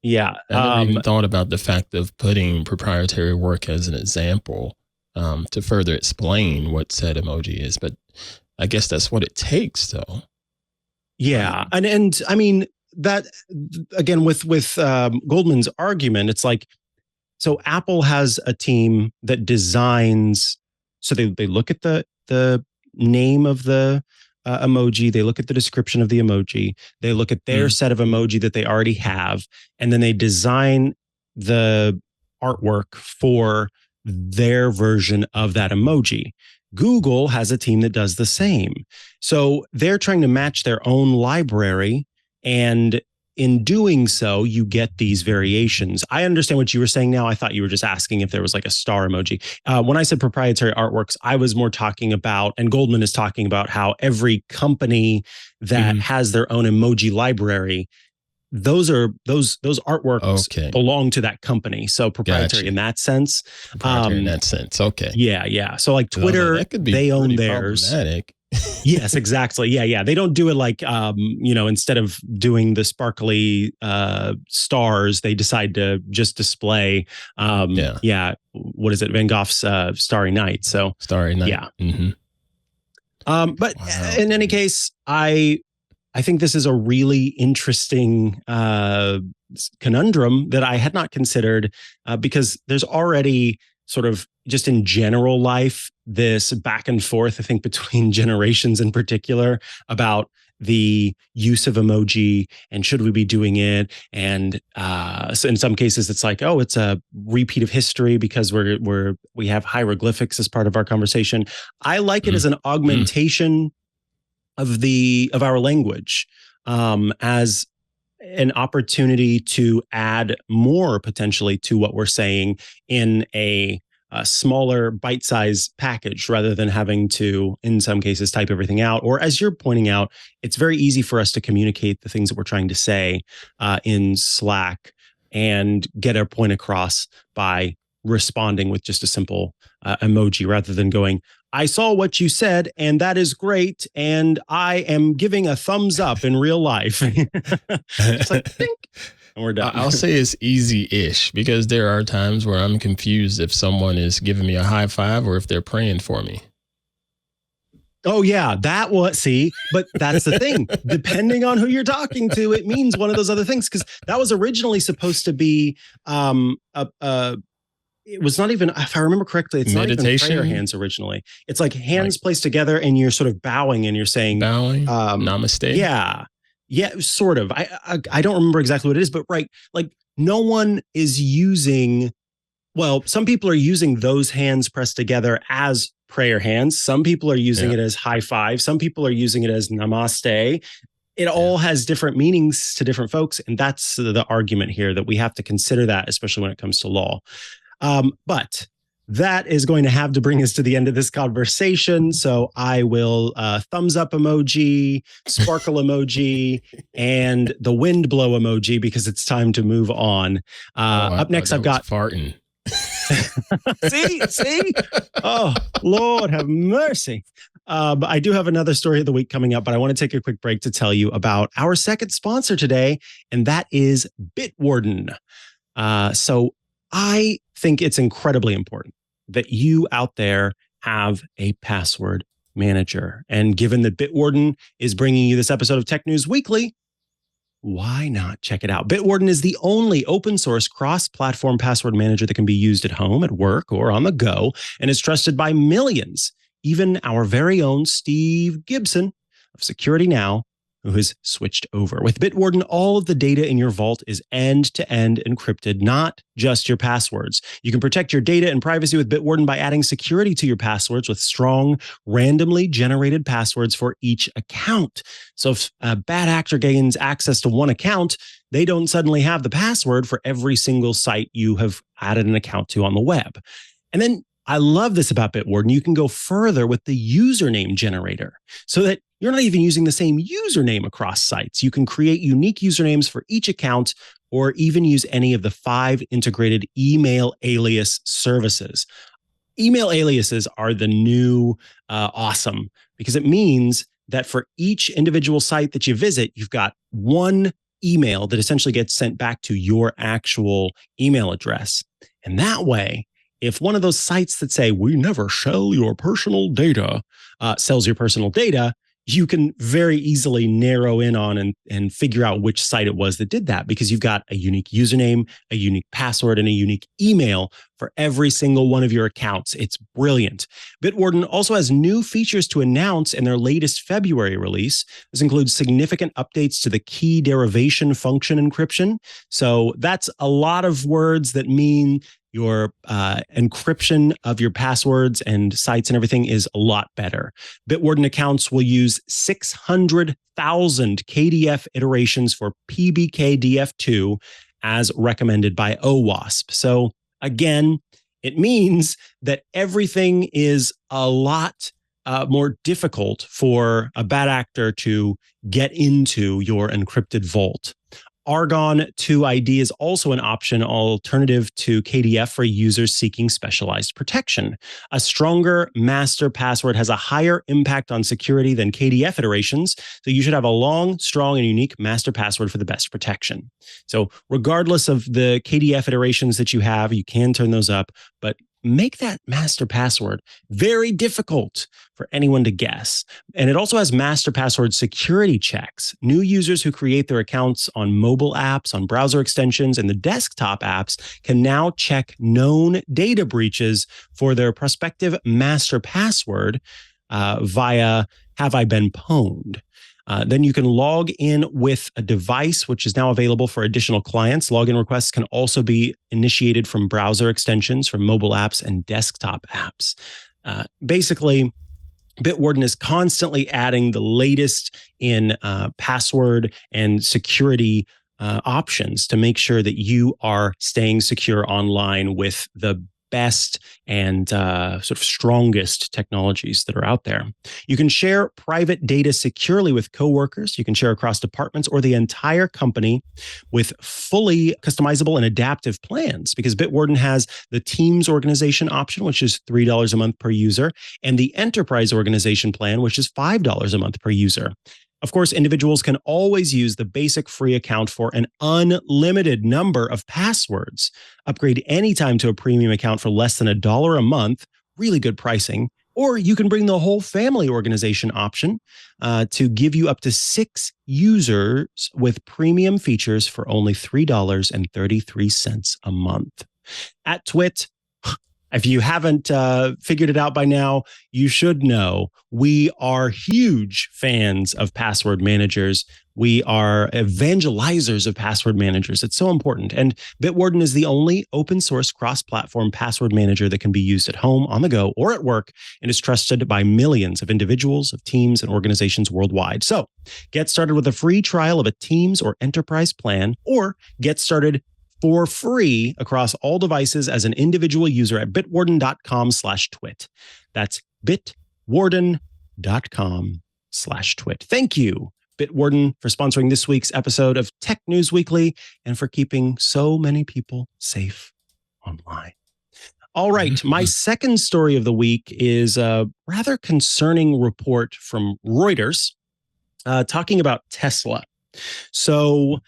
Yeah. I never even thought about the fact of putting proprietary work as an example to further explain what said emoji is. But I guess that's what it takes, though. Yeah. And I mean, that, again, with Goldman's argument, it's like, so Apple has a team that designs, so they look at the name of the emoji, they look at the description of the emoji, they look at their set of emoji that they already have, and then they design the artwork for their version of that emoji. Google has a team that does the same. So they're trying to match their own library, and in doing so, you get these variations. I understand what you were saying now. I thought you were just asking if there was like a star emoji. When I said proprietary artworks, I was more talking about, and Goldman is talking about, how every company that has their own emoji library, those artworks belong to that company. So proprietary in that sense. Proprietary in that sense. Okay. Yeah. So like Twitter, that could be they own theirs. Problematic. Yes, exactly. Yeah. They don't do it like, instead of doing the sparkly stars, they decide to just display, what is it? Van Gogh's Starry Night. So Starry Night. Yeah. But in any case, I think this is a really interesting conundrum that I had not considered, because there's already sort of, just in general life, this back and forth, I think, between generations in particular, about the use of emoji and should we be doing it. And so in some cases, it's like, oh, it's a repeat of history because we have hieroglyphics as part of our conversation. I like it as an augmentation of our language, as an opportunity to add more potentially to what we're saying in a smaller bite-sized package, rather than having to, in some cases, type everything out. Or, as you're pointing out, it's very easy for us to communicate the things that we're trying to say in Slack and get our point across by responding with just a simple emoji, rather than going, I saw what you said, and that is great, and I am giving a thumbs up in real life. It's like, think, and we're done. I'll say it's easy-ish, because there are times where I'm confused if someone is giving me a high five or if they're praying for me. Oh, yeah, that was, see, but that's the thing. Depending on who you're talking to, it means one of those other things, because that was originally supposed to be it was not even, if I remember correctly, it's meditation? Not even prayer hands originally. It's like hands placed together and you're sort of bowing and you're saying, namaste. Yeah. Yeah, sort of. I don't remember exactly what it is, but right. Like no one is using, well, some people are using those hands pressed together as prayer hands. Some people are using it as high five. Some people are using it as namaste. It all has different meanings to different folks. And that's the argument here, that we have to consider that, especially when it comes to law. But that is going to have to bring us to the end of this conversation. So I will thumbs up emoji, sparkle emoji, and the wind blow emoji, because it's time to move on. Up next, I've got farting. See? Oh, Lord have mercy. But I do have another story of the week coming up, but I want to take a quick break to tell you about our second sponsor today, and that is Bitwarden. So I think it's incredibly important that you out there have a password manager. And given that Bitwarden is bringing you this episode of Tech News Weekly, why not check it out? Bitwarden is the only open source cross-platform password manager that can be used at home, at work, or on the go, and is trusted by millions. Even our very own Steve Gibson of Security Now, who has switched over. With Bitwarden, all of the data in your vault is end-to-end encrypted, not just your passwords. You can protect your data and privacy with Bitwarden by adding security to your passwords with strong, randomly generated passwords for each account. So if a bad actor gains access to one account, they don't suddenly have the password for every single site you have added an account to on the web. And then I love this about Bitwarden. You can go further with the username generator so that you're not even using the same username across sites. You can create unique usernames for each account, or even use any of the 5 integrated email alias services. Email aliases are the new awesome, because it means that for each individual site that you visit, you've got one email that essentially gets sent back to your actual email address. And that way, if one of those sites that say, we never sell your personal data, sells your personal data, you can very easily narrow in on and figure out which site it was that did that, because you've got a unique username, a unique password, and a unique email for every single one of your accounts. It's brilliant. Bitwarden also has new features to announce in their latest February release. This includes significant updates to the key derivation function encryption. So that's a lot of words that mean your encryption of your passwords and sites and everything is a lot better. Bitwarden accounts will use 600,000 KDF iterations for PBKDF2 as recommended by OWASP. So again, it means that everything is a lot more difficult for a bad actor to get into your encrypted vault. Argon 2 ID is also an option alternative to KDF for users seeking specialized protection. A stronger master password has a higher impact on security than KDF iterations, so you should have a long, strong, and unique master password for the best protection. So regardless of the KDF iterations that you have, you can turn those up, but make that master password very difficult for anyone to guess. And it also has master password security checks. New users who create their accounts on mobile apps, on browser extensions, and the desktop apps can now check known data breaches for their prospective master password via Have I Been Pwned? Then you can log in with a device, which is now available for additional clients. Login requests can also be initiated from browser extensions, from mobile apps and desktop apps. Basically, Bitwarden is constantly adding the latest in password and security options to make sure that you are staying secure online with the best and sort of strongest technologies that are out there. You can share private data securely with coworkers. You can share across departments or the entire company with fully customizable and adaptive plans, because Bitwarden has the Teams organization option, which is $3 a month per user, and the Enterprise organization plan, which is $5 a month per user. Of course, individuals can always use the basic free account for an unlimited number of passwords. Upgrade anytime to a premium account for less than $1 a month. Really good pricing. Or you can bring the whole family organization option to give you up to 6 users with premium features for only $3.33 a month. At Twit, if you haven't figured it out by now, you should know we are huge fans of password managers. We are evangelizers of password managers. It's so important. And Bitwarden is the only open source cross-platform password manager that can be used at home, on the go, or at work, and is trusted by millions of individuals, of teams, and organizations worldwide. So get started with a free trial of a Teams or Enterprise plan, or get started for free across all devices as an individual user at bitwarden.com/twit. That's bitwarden.com/twit. Thank you, Bitwarden, for sponsoring this week's episode of Tech News Weekly and for keeping so many people safe online. All right, my second story of the week is a rather concerning report from Reuters talking about Tesla. So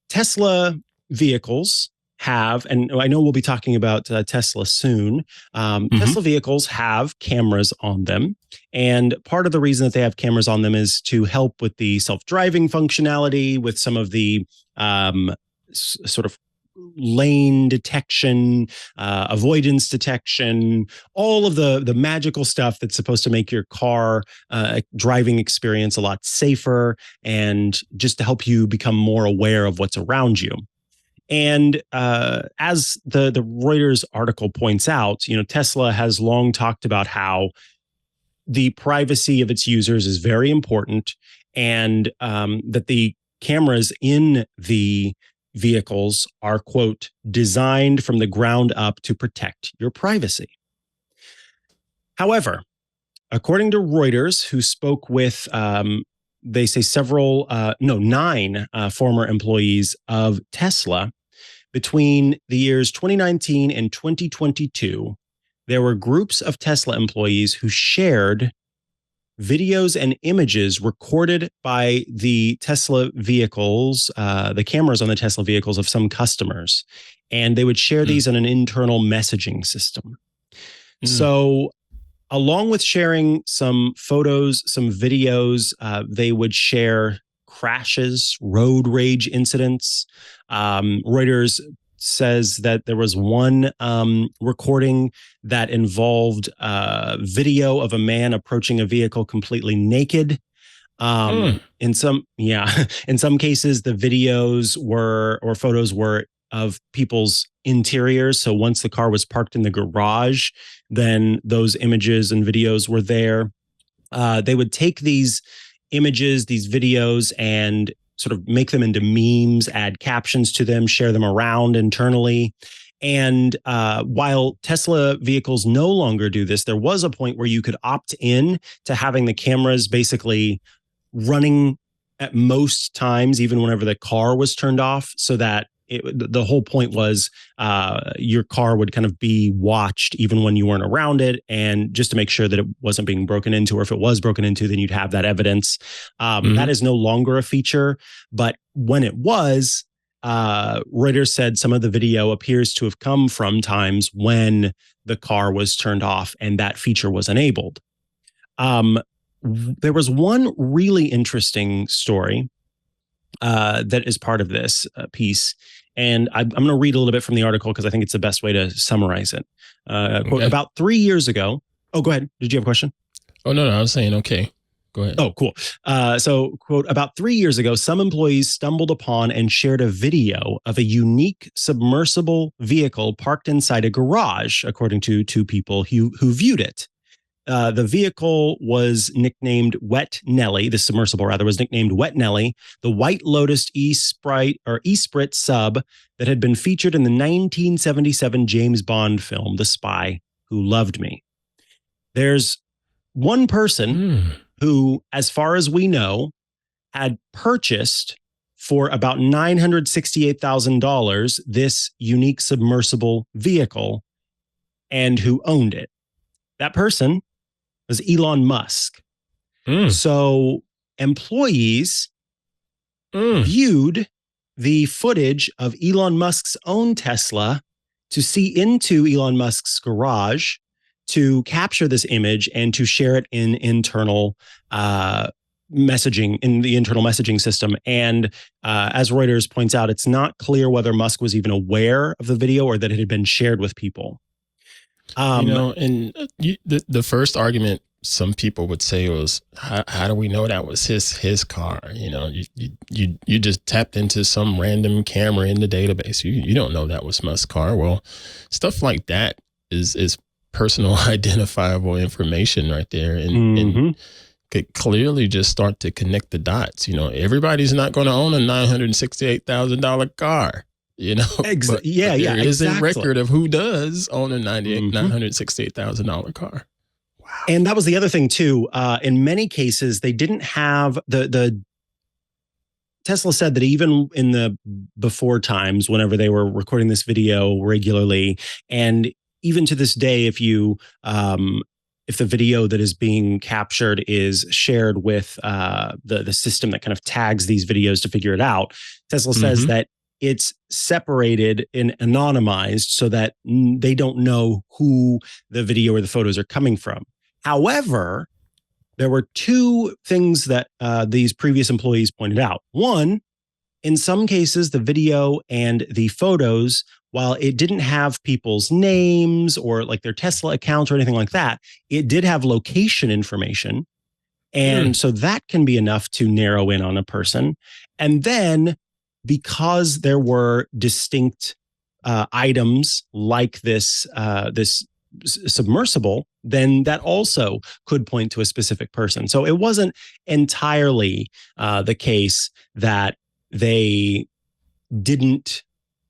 Tesla vehicles have, and I know we'll be talking about Tesla soon. Tesla vehicles have cameras on them. And part of the reason that they have cameras on them is to help with the self-driving functionality, with some of the sort of lane detection, avoidance detection, all of the magical stuff that's supposed to make your car driving experience a lot safer and just to help you become more aware of what's around you. And as the Reuters article points out, Tesla has long talked about how the privacy of its users is very important, and that the cameras in the vehicles are, quote, designed from the ground up to protect your privacy. However, according to Reuters, who spoke with, they say nine former employees of Tesla, between the years 2019 and 2022, there were groups of Tesla employees who shared videos and images recorded by the Tesla vehicles, the cameras on the Tesla vehicles of some customers, and they would share these in an internal messaging system. So along with sharing some photos, some videos, they would share crashes, road rage incidents. Reuters says that there was one recording that involved video of a man approaching a vehicle completely naked. In some cases, the videos or photos were of people's interiors. So once the car was parked in the garage, then those images and videos were there. They would take these images, these videos, and sort of make them into memes, add captions to them, share them around internally. And while Tesla vehicles no longer do this, there was a point where you could opt in to having the cameras basically running at most times, even whenever the car was turned off, so that the whole point was your car would kind of be watched even when you weren't around it, and just to make sure that it wasn't being broken into, or if it was broken into, then you'd have that evidence. That is no longer a feature, but when it was, Reuters said some of the video appears to have come from times when the car was turned off and that feature was enabled. There was one really interesting story that is part of this piece. And I'm going to read a little bit from the article because I think it's the best way to summarize it. Quote, about 3 years ago. Oh, go ahead. Did you have a question? Oh, no, I was saying, okay, go ahead. Oh, cool. So, quote, about 3 years ago, some employees stumbled upon and shared a video of a unique submersible vehicle parked inside a garage, according to two people who viewed it. The vehicle was nicknamed Wet Nelly. The submersible, rather, was nicknamed Wet Nelly, the White Lotus E-Sprit sub that had been featured in the 1977 James Bond film, The Spy Who Loved Me. There's one person who, as far as we know, had purchased for about $968,000 this unique submersible vehicle and who owned it. That person was Elon Musk. So employees viewed the footage of Elon Musk's own Tesla to see into Elon Musk's garage to capture this image and to share it in internal messaging, in the internal messaging system. And as Reuters points out, it's not clear whether Musk was even aware of the video or that it had been shared with people. And the first argument some people would say was, how do we know that was his car? You just tapped into some random camera in the database. You don't know that was Musk's car. Well, stuff like that is personal identifiable information right there, and could clearly just start to connect the dots. Everybody's not going to own a $968,000 car. But there is a record of who does own a $968,000 car. Wow. And that was the other thing too. In many cases, they didn't have the Tesla said that even in the before times, whenever they were recording this video regularly, and even to this day, if the video that is being captured is shared with the system that kind of tags these videos to figure it out, Tesla says that it's separated and anonymized so that they don't know who the video or the photos are coming from. However, there were two things that these previous employees pointed out. One, in some cases, the video and the photos, while it didn't have people's names or like their Tesla account or anything like that, it did have location information. And so that can be enough to narrow in on a person. And then because there were distinct items like this submersible, then that also could point to a specific person. So it wasn't entirely the case that they didn't,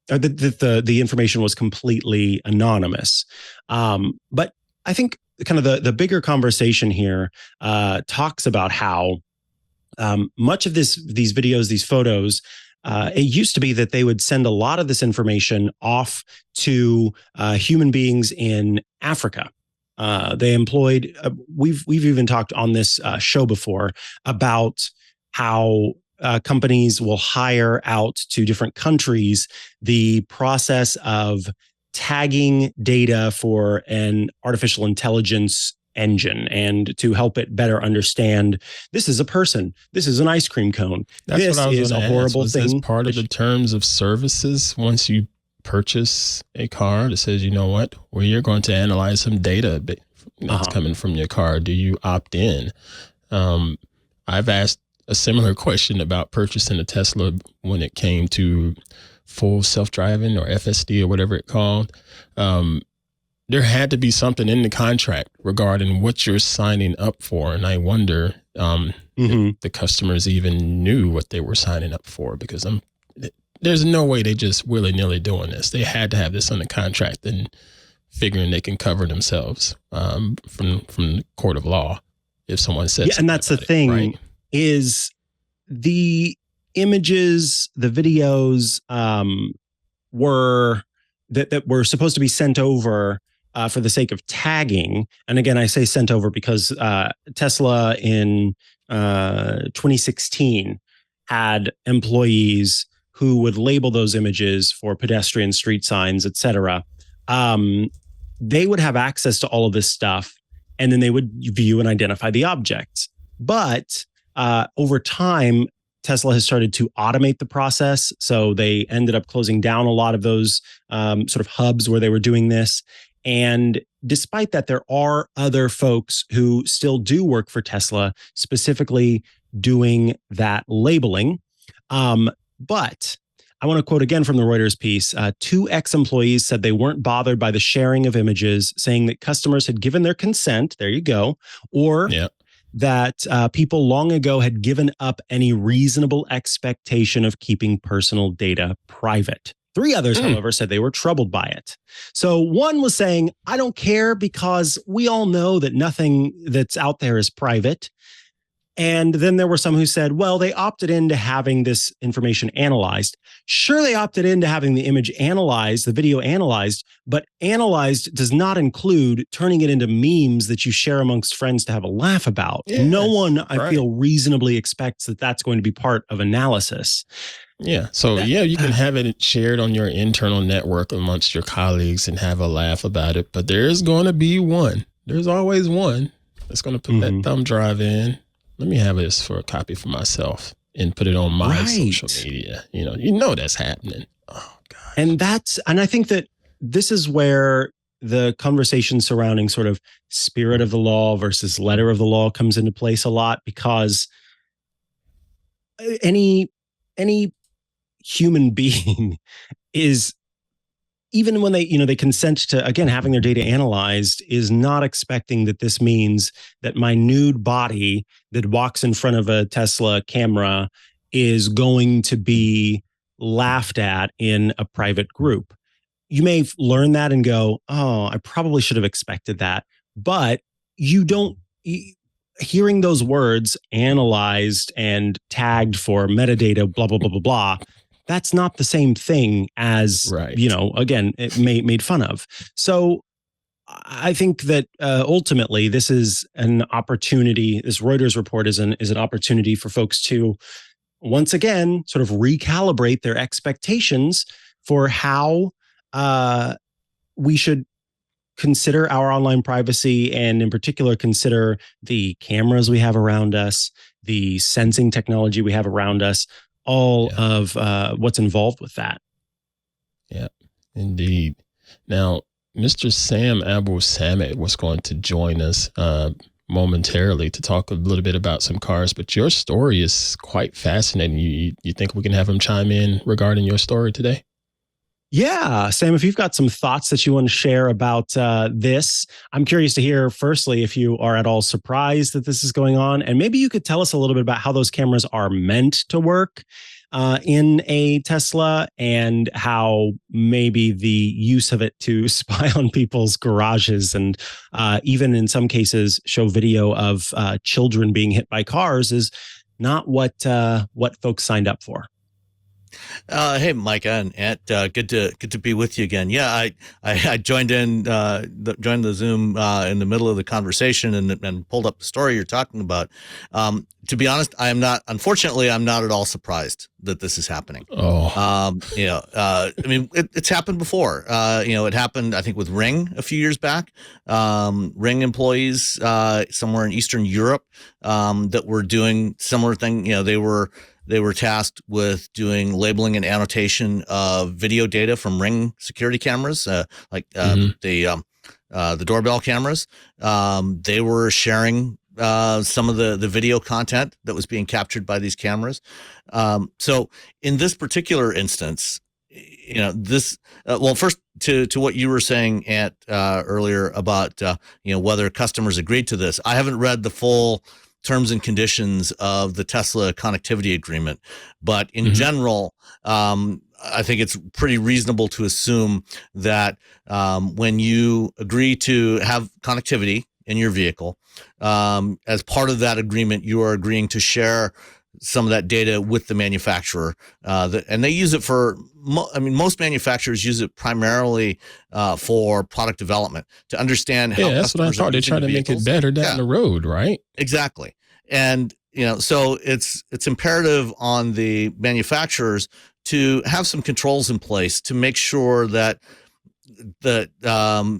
or that the information was completely anonymous. But I think kind of the bigger conversation here talks about how much of these videos, these photos, it used to be that they would send a lot of this information off to human beings in Africa. They employed, we've even talked on this show before about how companies will hire out to different countries the process of tagging data for an artificial intelligence engine and to help it better understand this is a person, this is an ice cream cone, this is a horrible thing. Was this part of the terms of services once you purchase a car that says, you know what, well, you're going to analyze some data that's coming from your car? Do you opt in? I've asked a similar question about purchasing a Tesla when it came to full self-driving or FSD or whatever it's called. There had to be something in the contract regarding what you're signing up for. And I wonder if the customers even knew what they were signing up for, because there's no way they just willy-nilly doing this. They had to have this on the contract and figuring they can cover themselves from the court of law if someone says and that's the thing, right? Is the images, the videos were that were supposed to be sent over for the sake of tagging. And again, I say sent over because Tesla in 2016 had employees who would label those images for pedestrian street signs, et cetera. They would have access to all of this stuff, and then they would view and identify the objects. But over time, Tesla has started to automate the process. So they ended up closing down a lot of those sort of hubs where they were doing this. And despite that, there are other folks who still do work for Tesla, specifically doing that labeling. But I want to quote again from the Reuters piece. Two ex-employees said they weren't bothered by the sharing of images, saying that customers had given their consent. There you go. Or that people long ago had given up any reasonable expectation of keeping personal data private. Three others, however, said they were troubled by it. So one was saying, I don't care because we all know that nothing that's out there is private. And then there were some who said, well, they opted into having this information analyzed. Sure, they opted into having the image analyzed, the video analyzed, but analyzed does not include turning it into memes that you share amongst friends to have a laugh about. Yes, no one, I feel, reasonably expects that that's going to be part of analysis. Yeah. So, you can have it shared on your internal network amongst your colleagues and have a laugh about it. But there is going to be one There's always one that's going to put that Mhm. thumb drive in. Let me have this for a copy for myself and put it on my social Right. media. You know that's happening. Oh gosh. And I think that this is where the conversation surrounding sort of spirit of the law versus letter of the law comes into place a lot, because any any human being is, even when they consent to, again, having their data analyzed, is not expecting that this means that my nude body that walks in front of a Tesla camera is going to be laughed at in a private group. You may learn that and go, oh, I probably should have expected that. But you don't, hearing those words analyzed and tagged for metadata, blah, blah, blah, blah, blah, that's not the same thing as, Right. again, it made fun of. So I think that ultimately this is an opportunity. This Reuters report is an opportunity for folks to once again sort of recalibrate their expectations for how we should consider our online privacy, and in particular consider the cameras we have around us, the sensing technology we have around us, all Yeah. of what's involved with that. Yeah, indeed. Now, Mr. Sam Abuelsamid was going to join us momentarily to talk a little bit about some cars, but your story is quite fascinating. You think we can have him chime in regarding your story today? Yeah, Sam, if you've got some thoughts that you want to share about this, I'm curious to hear, firstly, if you are at all surprised that this is going on. And maybe you could tell us a little bit about how those cameras are meant to work in a Tesla, and how maybe the use of it to spy on people's garages, and even in some cases show video of children being hit by cars, is not what folks signed up for. Hey, Micah and Ant, good to be with you again. Yeah, I joined joined the Zoom in the middle of the conversation and pulled up the story you're talking about. To be honest, unfortunately, I'm not at all surprised that this is happening. Oh, I mean, it's happened before. It happened, I think, with Ring a few years back. Ring employees somewhere in Eastern Europe that were doing similar thing. They were tasked with doing labeling and annotation of video data from Ring security cameras, the doorbell cameras. They were sharing some of the video content that was being captured by these cameras. So in this particular instance, first to what you were saying earlier about whether customers agreed to this, I haven't read the full terms and conditions of the Tesla connectivity agreement, but in general, I think it's pretty reasonable to assume that when you agree to have connectivity in your vehicle, as part of that agreement, you are agreeing to share some of that data with the manufacturer, and they use it for. Most manufacturers use it primarily for product development to understand how. yeah, that's what I thought. They're trying to make it better down the road, right? Exactly, and so it's imperative on the manufacturers to have some controls in place to make sure that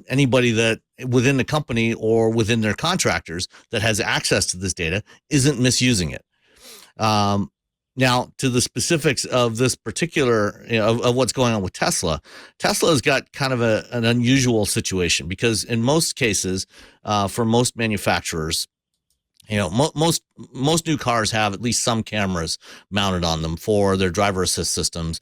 anybody that within the company or within their contractors that has access to this data isn't misusing it. Now, to the specifics of this particular, of what's going on with Tesla, Tesla's got kind of an unusual situation, because in most cases, for most manufacturers, most new cars have at least some cameras mounted on them for their driver assist systems.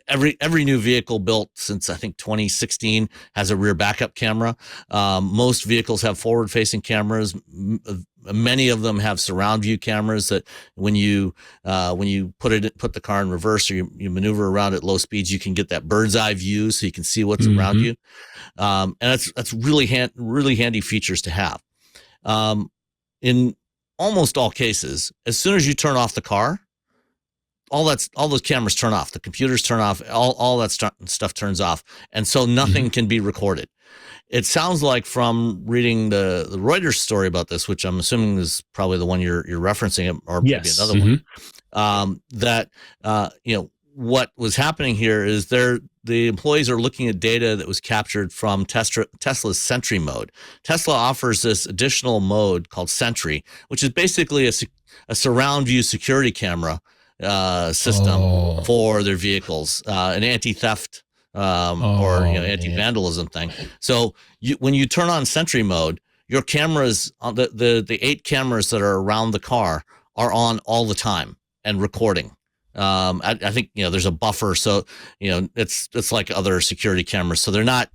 Every new vehicle built since I think 2016 has a rear backup camera. Most vehicles have forward-facing cameras. Many of them have surround view cameras that when you put the car in reverse, or you maneuver around at low speeds, you can get that bird's eye view so you can see what's around you. And that's really handy features to have. In almost all cases, as soon as you turn off the car, all those cameras turn off, the computers turn off, all that stuff turns off, and so nothing can be recorded. It sounds like, from reading the Reuters story about this, which I'm assuming is probably the one you're referencing, or maybe another one, that what was happening here is they're the employees are looking at data that was captured from Tesla's Sentry mode. Tesla offers this additional mode called Sentry, which is basically a surround view security camera system for their vehicles, an anti-theft or anti-vandalism thing. So when you turn on Sentry mode, your cameras, the 8 cameras that are around the car, are on all the time and recording. I think there's a buffer, so it's like other security cameras. So they're not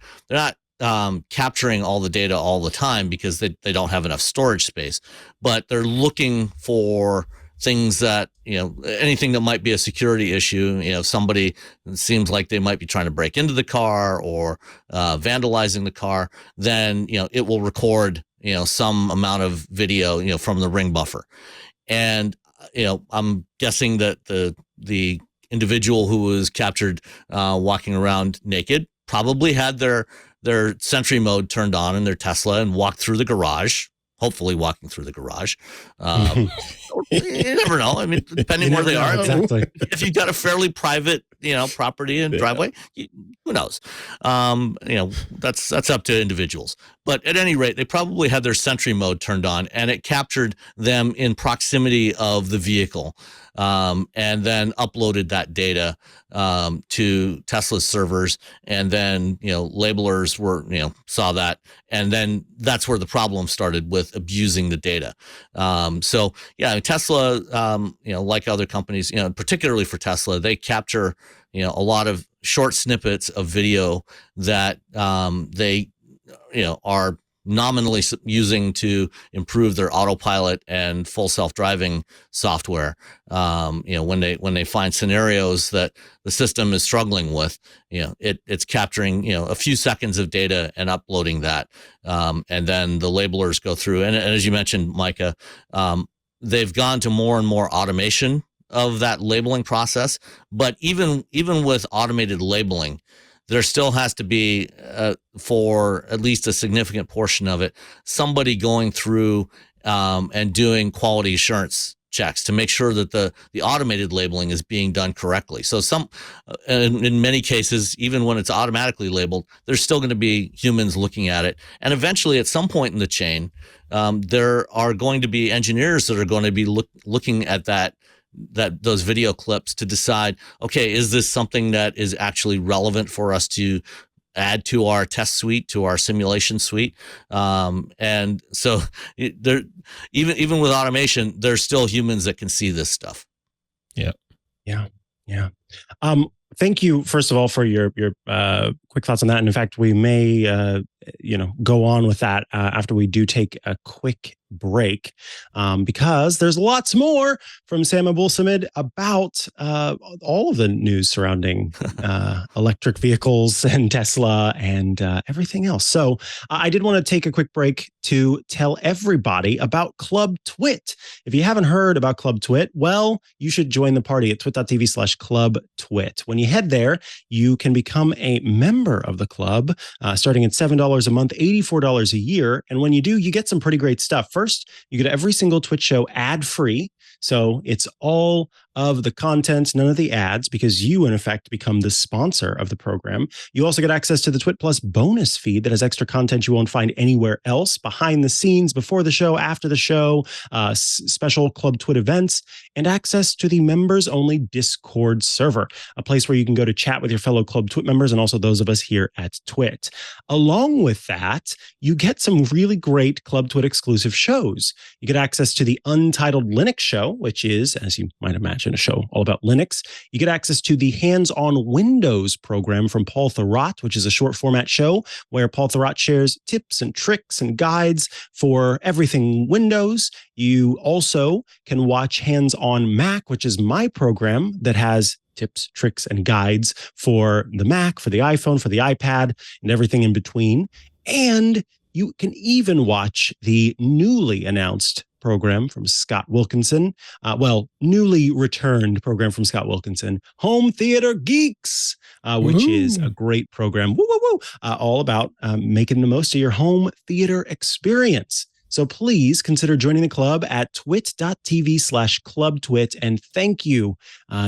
capturing all the data all the time because they don't have enough storage space. But they're looking for things that anything that might be a security issue. Somebody seems like they might be trying to break into the car or vandalizing the car. Then it will record some amount of video from the ring buffer. And I'm guessing that the individual who was captured walking around naked probably had their Sentry mode turned on in their Tesla and walked through the garage, hopefully walking through the garage. You never know. I mean, depending where they are. Exactly. If you've got a fairly private, property and driveway, who knows? That's up to individuals. But at any rate, they probably had their Sentry mode turned on, and it captured them in proximity of the vehicle, and then uploaded that data to Tesla's servers, and then labelers saw that, and then that's where the problem started with abusing the data. So yeah, Tesla, like other companies, particularly for Tesla, they capture a lot of short snippets of video that they are nominally using to improve their autopilot and full self-driving software. When they find scenarios that the system is struggling with, it's capturing a few seconds of data and uploading that, and then the labelers go through. And as you mentioned, Mikah, they've gone to more and more automation of that labeling process. But even with automated labeling, there still has to be, for at least a significant portion of it, somebody going through and doing quality assurance checks to make sure that the automated labeling is being done correctly. So in many cases, even when it's automatically labeled, there's still going to be humans looking at it. And eventually, at some point in the chain, there are going to be engineers that are going to be looking at those video clips to decide, okay, is this something that is actually relevant for us to add to our test suite, to our simulation suite? And so there, even with automation, there's still humans that can see this stuff. Yeah. Thank you, first of all, for your quick thoughts on that. And in fact, we may go on with that after we do take a quick break, because there's lots more from Sam Abuelsamid about all of the news surrounding electric vehicles and Tesla and everything else. So I did want to take a quick break to tell everybody about Club Twit. If you haven't heard about Club Twit, well, you should join the party at twit.tv/Club Twit. When you head there, you can become a member of the club, starting at $7 a month, $84 a year. And when you do, you get some pretty great stuff. First, you get every single Twitch show ad-free. So it's all of the content, none of the ads, because you, in effect, become the sponsor of the program. You also get access to the Twit Plus bonus feed that has extra content you won't find anywhere else, behind the scenes, before the show, after the show, special Club Twit events, and access to the members-only Discord server, a place where you can go to chat with your fellow Club Twit members and also those of us here at Twit. Along with that, you get some really great Club Twit exclusive shows. You get access to the Untitled Linux show, which is, as you might imagine, a show all about Linux. You get access to the Hands-on Windows program from Paul Thurrott, which is a short format show where Paul Thurrott shares tips and tricks and guides for everything Windows. You also can watch Hands-on Mac, which is my program that has tips, tricks, and guides for the Mac, for the iPhone, for the iPad, and everything in between. And you can even watch the newly announced program from Scott Wilkinson, newly returned program from Scott Wilkinson, Home Theater Geeks, which is a great program, all about making the most of your home theater experience. So please consider joining the club at twit.tv/clubtwit. And thank you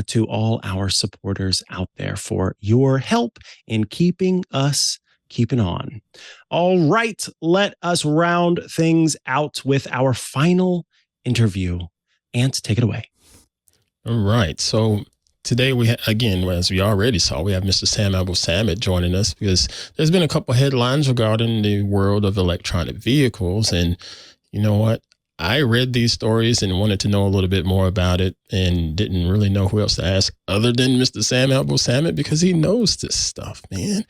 to all our supporters out there for your help in keeping us keeping on. All right, let us round things out with our final interview. Ant, take it away. All right. So today again, as we already saw, we have Mr. Sam Abuelsamid joining us because there's been a couple headlines regarding the world of electronic vehicles. And you know what? I read these stories and wanted to know a little bit more about it and didn't really know who else to ask other than Mr. Sam Abuelsamid because he knows this stuff, man.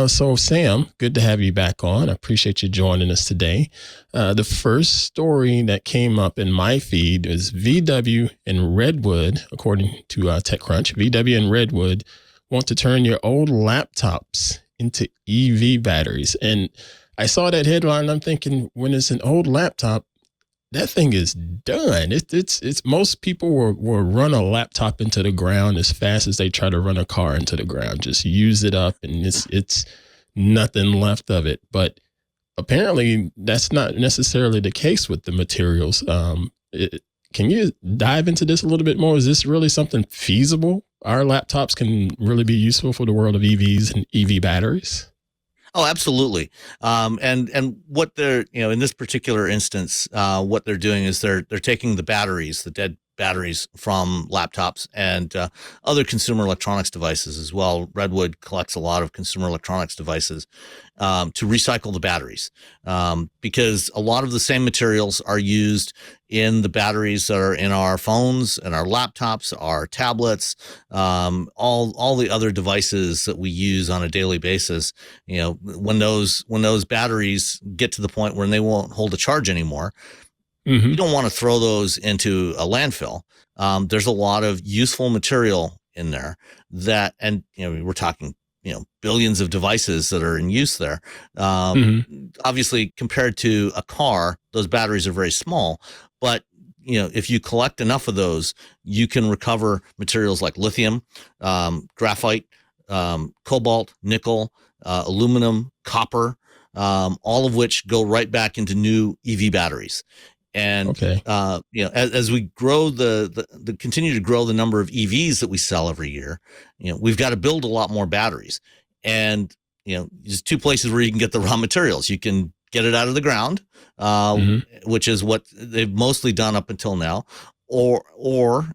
So Sam, good to have you back on. I appreciate you joining us today. The first story that came up in my feed is VW and Redwood, according to TechCrunch. VW and Redwood want to turn your old laptops into EV batteries. And I saw that headline and I'm thinking, when it's an old laptop, that thing is done. It's most people will run a laptop into the ground as fast as they try to run a car into the ground. Just use it up and it's nothing left of it. But apparently that's not necessarily the case with the materials. Can you dive into this a little bit more? Is this really something feasible? Our laptops can really be useful for the world of EVs and EV batteries? Oh, absolutely. And what they're, in this particular instance, what they're doing is they're taking the batteries, the dead batteries from laptops and other consumer electronics devices as well. Redwood collects a lot of consumer electronics devices to recycle the batteries because a lot of the same materials are used in the batteries that are in our phones and our laptops, our tablets, all the other devices that we use on a daily basis. When those batteries get to the point where they won't hold a charge anymore, you don't want to throw those into a landfill. There's a lot of useful material in there that, and we're talking billions of devices that are in use there. Obviously, compared to a car, those batteries are very small. But if you collect enough of those, you can recover materials like lithium, graphite, cobalt, nickel, aluminum, copper, all of which go right back into new EV batteries. And as we grow continue to grow the number of EVs that we sell every year, we've got to build a lot more batteries. And there's two places where you can get the raw materials. You can get it out of the ground, which is what they've mostly done up until now.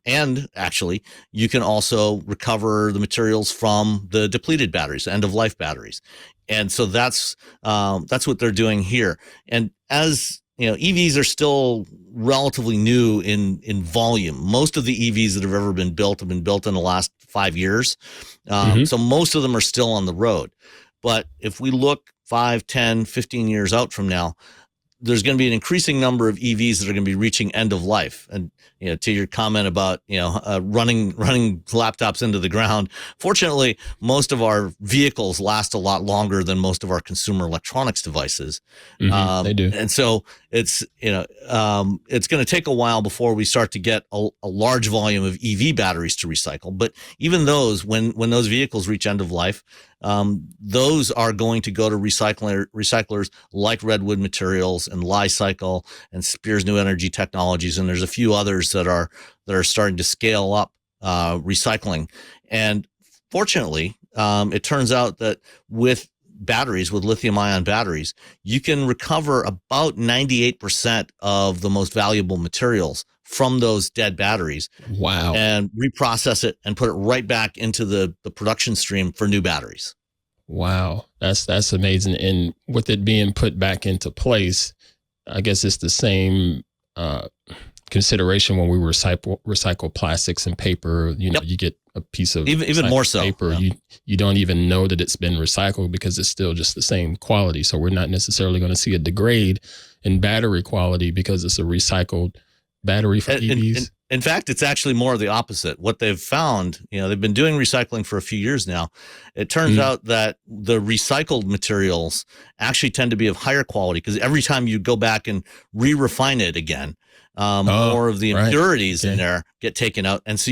And actually, you can also recover the materials from the depleted batteries, end of life batteries. And so that's what they're doing here. And as EVs are still relatively new in volume. Most of the EVs that have ever been built have been built in the last 5 years. So most of them are still on the road. But if we look 5, 10, 15 years out from now, there's going to be an increasing number of EVs that are going to be reaching end of life. And to your comment about running laptops into the ground, fortunately, most of our vehicles last a lot longer than most of our consumer electronics devices. They do, and so it's it's going to take a while before we start to get a large volume of EV batteries to recycle. But even those, when those vehicles reach end of life, those are going to go to recyclers like Redwood Materials and Li-Cycle and Spears New Energy Technologies, and there's a few others that are starting to scale up recycling. And fortunately, it turns out that with lithium-ion batteries, you can recover about 98% of the most valuable materials from those dead batteries. Wow. And reprocess it and put it right back into the production stream for new batteries. Wow. That's amazing. And with it being put back into place, I guess it's the same consideration when we recycle plastics and paper. You get a piece of even more so paper. Yeah. You don't even know that it's been recycled because it's still just the same quality. So we're not necessarily going to see a degrade in battery quality because it's a recycled battery for EVs. In fact, it's actually more of the opposite. What they've found, they've been doing recycling for a few years now. It turns out that the recycled materials actually tend to be of higher quality because every time you go back and re-refine it again, more of the impurities in in there get taken out. And so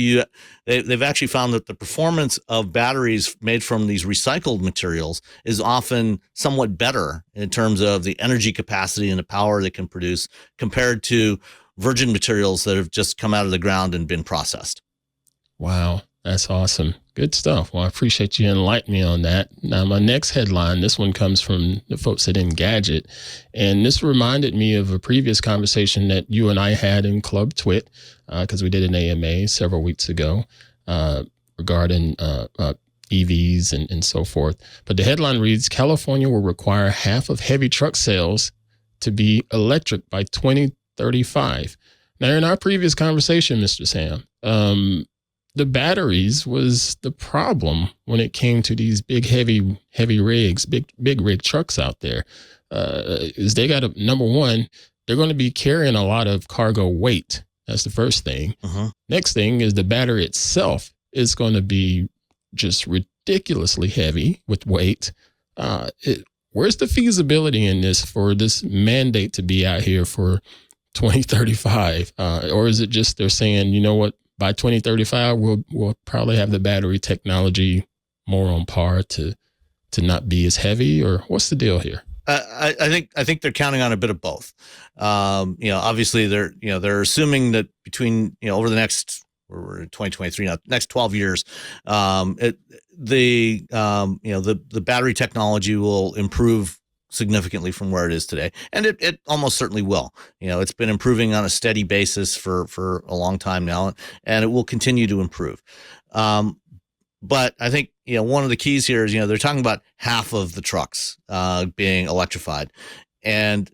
they've actually found that the performance of batteries made from these recycled materials is often somewhat better in terms of the energy capacity and the power they can produce compared to virgin materials that have just come out of the ground and been processed. Wow, that's awesome. Good stuff. Well, I appreciate you enlightening me on that. Now, my next headline, this one comes from the folks at Engadget, and this reminded me of a previous conversation that you and I had in Club Twit, because we did an AMA several weeks ago regarding EVs and so forth. But the headline reads, California will require half of heavy truck sales to be electric by 2035. Now, in our previous conversation, Mr. Sam, the batteries was the problem when it came to these big, heavy rigs, big rig trucks out there. Is they got number one, they're going to be carrying a lot of cargo weight. That's the first thing. Next thing is the battery itself is going to be just ridiculously heavy with weight. Where's the feasibility in this for this mandate to be out here for 2035? Or is it just they're saying, you know what, by 2035, we'll probably have the battery technology more on par to not be as heavy, or what's the deal here? I think they're counting on a bit of both. Obviously they're assuming that between, over the next, we're in 2023 now, next 12 years, the battery technology will improve significantly from where it is today. And it almost certainly will. It's been improving on a steady basis for a long time now, and it will continue to improve. But I think, one of the keys here is, they're talking about half of the trucks being electrified. And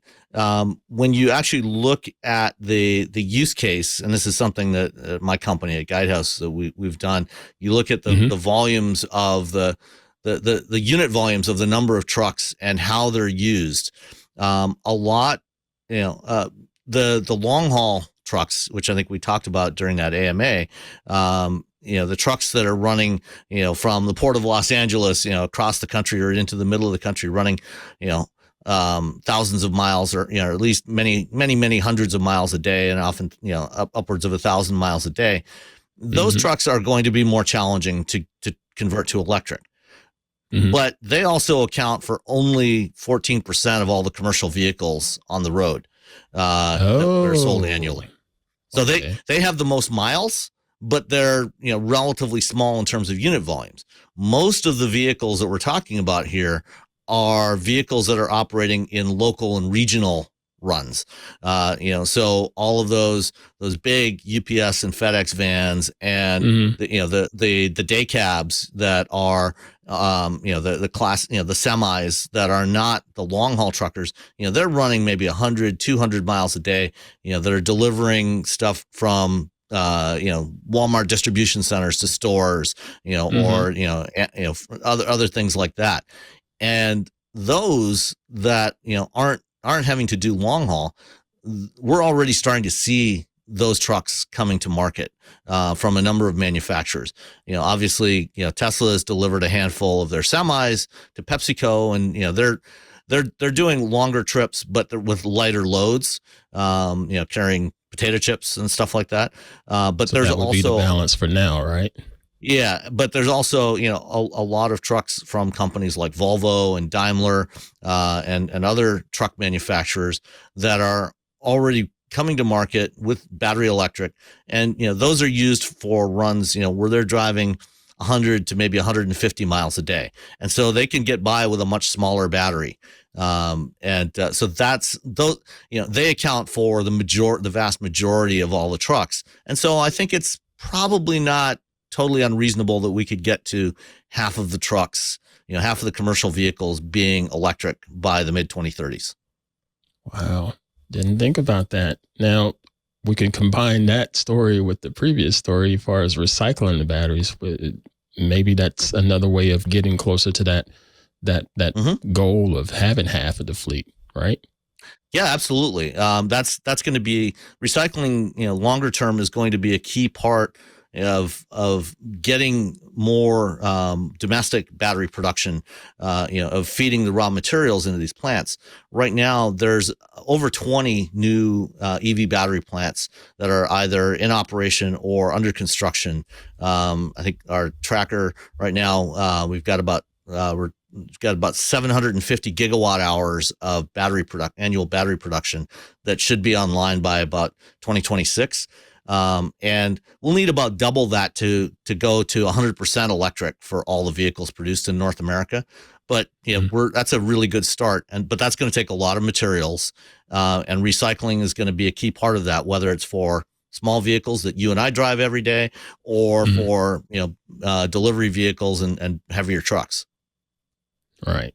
when you actually look at the use case, and this is something that my company at Guidehouse that we've done, you look at the volumes of the unit volumes of the number of trucks and how they're used. A lot, the long haul trucks, which I think we talked about during that AMA, the trucks that are running, from the port of Los Angeles, across the country or into the middle of the country, running, thousands of miles, or at least many hundreds of miles a day, and often upwards of 1,000 miles a day. Those trucks are going to be more challenging to convert to electric. But they also account for only 14% of all the commercial vehicles on the road that are sold annually. So they have the most miles, but they're relatively small in terms of unit volumes. Most of the vehicles that we're talking about here are vehicles that are operating in local and regional runs. So all of those big UPS and FedEx vans and the day cabs that are the class, the semis that are not the long haul truckers, they're running maybe 100, 200 miles a day, that are delivering stuff from Walmart distribution centers to stores, or other things like that. And those that aren't having to do long haul, we're already starting to see those trucks coming to market from a number of manufacturers. Obviously, Tesla has delivered a handful of their semis to PepsiCo, and they're doing longer trips, but they're with lighter loads, carrying potato chips and stuff like that. But so there's that would be the balance for now, right? Yeah, but there's also a lot of trucks from companies like Volvo and Daimler and other truck manufacturers that are already coming to market with battery electric, and those are used for runs where they're driving 100 to maybe 150 miles a day, and so they can get by with a much smaller battery. So that's those. They account for the vast majority of all the trucks, and so I think it's probably not totally unreasonable that we could get to half of the trucks, half of the commercial vehicles being electric by the mid 2030s. Wow. Didn't think about that. Now, we can combine that story with the previous story as far as recycling the batteries. Maybe that's another way of getting closer to that goal of having half of the fleet, right? Yeah, absolutely. That's going to be recycling. Longer term is going to be a key part of getting more domestic battery production, of feeding the raw materials into these plants. Right now, there's over 20 new EV battery plants that are either in operation or under construction. I think our tracker right now, we've got about 750 gigawatt hours of annual battery production that should be online by about 2026. And we'll need about double that to go to 100% electric for all the vehicles produced in North America. But that's a really good start, but that's going to take a lot of materials, and recycling is going to be a key part of that, whether it's for small vehicles that you and I drive every day, or for delivery vehicles and heavier trucks. Right.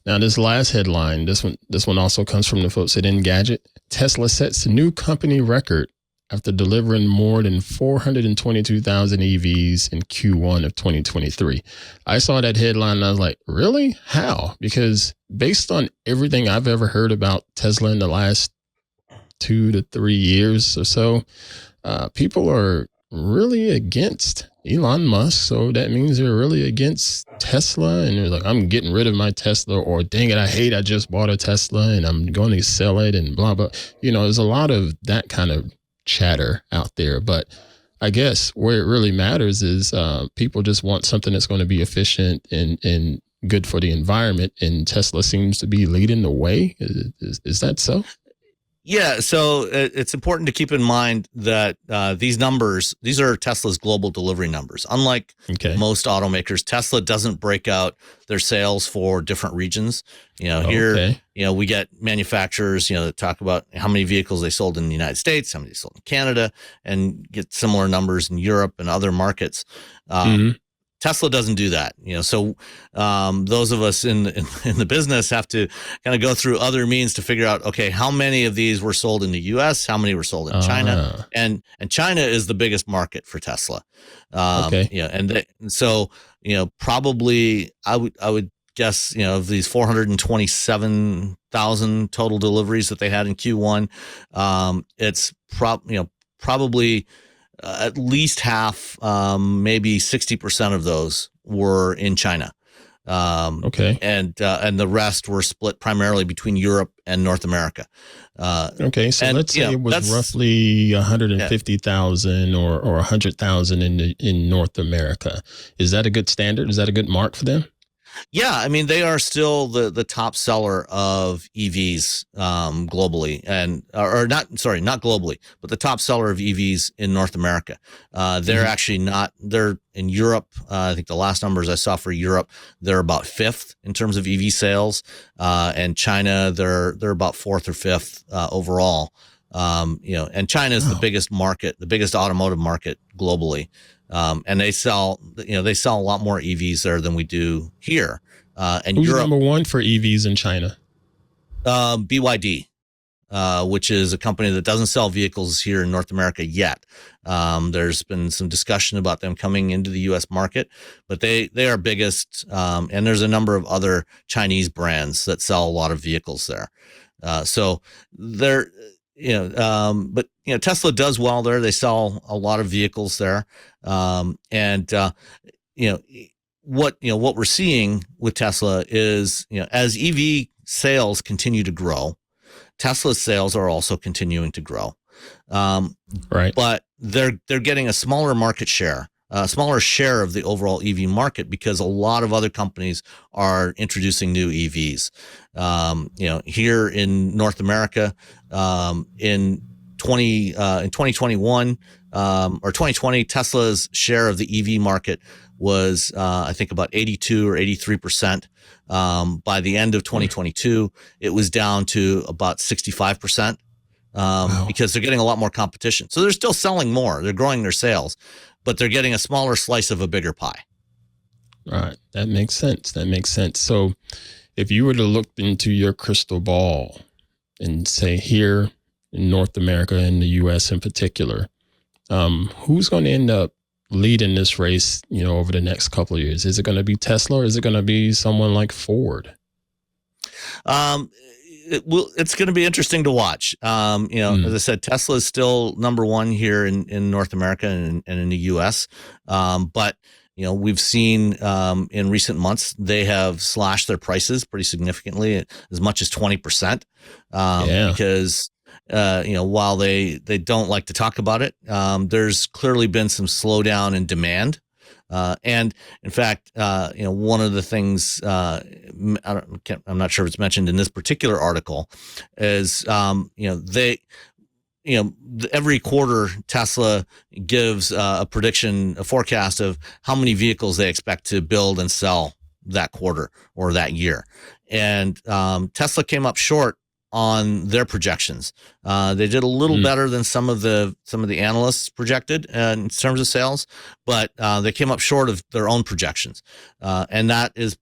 Now, this last headline, this one also comes from the folks at Engadget. Tesla sets a new company record after delivering more than 422,000 EVs in Q1 of 2023. I saw that headline and I was like, really? How? Because based on everything I've ever heard about Tesla in the last 2 to 3 years or so, people are really against Elon Musk. So that means they're really against Tesla, and they're like, I'm getting rid of my Tesla, or dang it, I just bought a Tesla and I'm going to sell it and blah, blah. There's a lot of that kind of chatter out there. But I guess where it really matters is people just want something that's going to be efficient and good for the environment. And Tesla seems to be leading the way. Is that so? Yeah, so it's important to keep in mind that these are Tesla's global delivery numbers. Unlike most automakers, Tesla doesn't break out their sales for different regions. Here, we get manufacturers, that talk about how many vehicles they sold in the United States, how many they sold in Canada, and get similar numbers in Europe and other markets. Tesla doesn't do that, so those of us in the business have to kind of go through other means to figure out, okay, how many of these were sold in the U.S., how many were sold in China, and China is the biggest market for Tesla. So probably I would guess, of these 427,000 total deliveries that they had in Q1, it's probably at least half, maybe 60% of those were in China. And the rest were split primarily between Europe and North America. So let's say it was roughly 150,000 or 100,000 in North America. Is that a good standard? Is that a good mark for them? Yeah, I mean, they are still the top seller of EVs globally, not globally, but the top seller of EVs in North America. They're actually not. They're in Europe. I think the last numbers I saw for Europe, they're about 5th in terms of EV sales, and China, they're about 4th or 5th overall. And China is the biggest market, the biggest automotive market globally. And they sell a lot more EVs there than we do here. And who's Europe, number one for EVs in China? BYD, which is a company that doesn't sell vehicles here in North America yet. There's been some discussion about them coming into the U.S. market, but they are biggest. And there's a number of other Chinese brands that sell a lot of vehicles there. So they're, but Tesla does well there. They sell a lot of vehicles there. What we're seeing with Tesla is, as EV sales continue to grow, Tesla's sales are also continuing to grow. Right. But they're getting a smaller market share, a smaller share of the overall EV market, because a lot of other companies are introducing new EVs. Here in North America, in 2021 or 2020, Tesla's share of the EV market was, I think, about 82 or 83%. By the end of 2022, it was down to about 65%. Because they're getting a lot more competition. So they're still selling more. They're growing their sales, but they're getting a smaller slice of a bigger pie. Right. That makes sense. So if you were to look into your crystal ball and say, here in North America and the U.S. in particular, who's going to end up leading this race, over the next couple of years? Is it going to be Tesla, or is it going to be someone like Ford? it's going to be interesting to watch. As I said, Tesla is still number one here in North America and in the US. But we've seen in recent months, they have slashed their prices pretty significantly, as much as 20%. Because while they don't like to talk about it, there's clearly been some slowdown in demand. And in fact, one of the things I'm not sure if it's mentioned in this particular article is, every quarter Tesla gives a forecast of how many vehicles they expect to build and sell that quarter or that year. And Tesla came up short on their projections. They did a little better than some of the analysts projected in terms of sales, but they came up short of their own projections. And that is,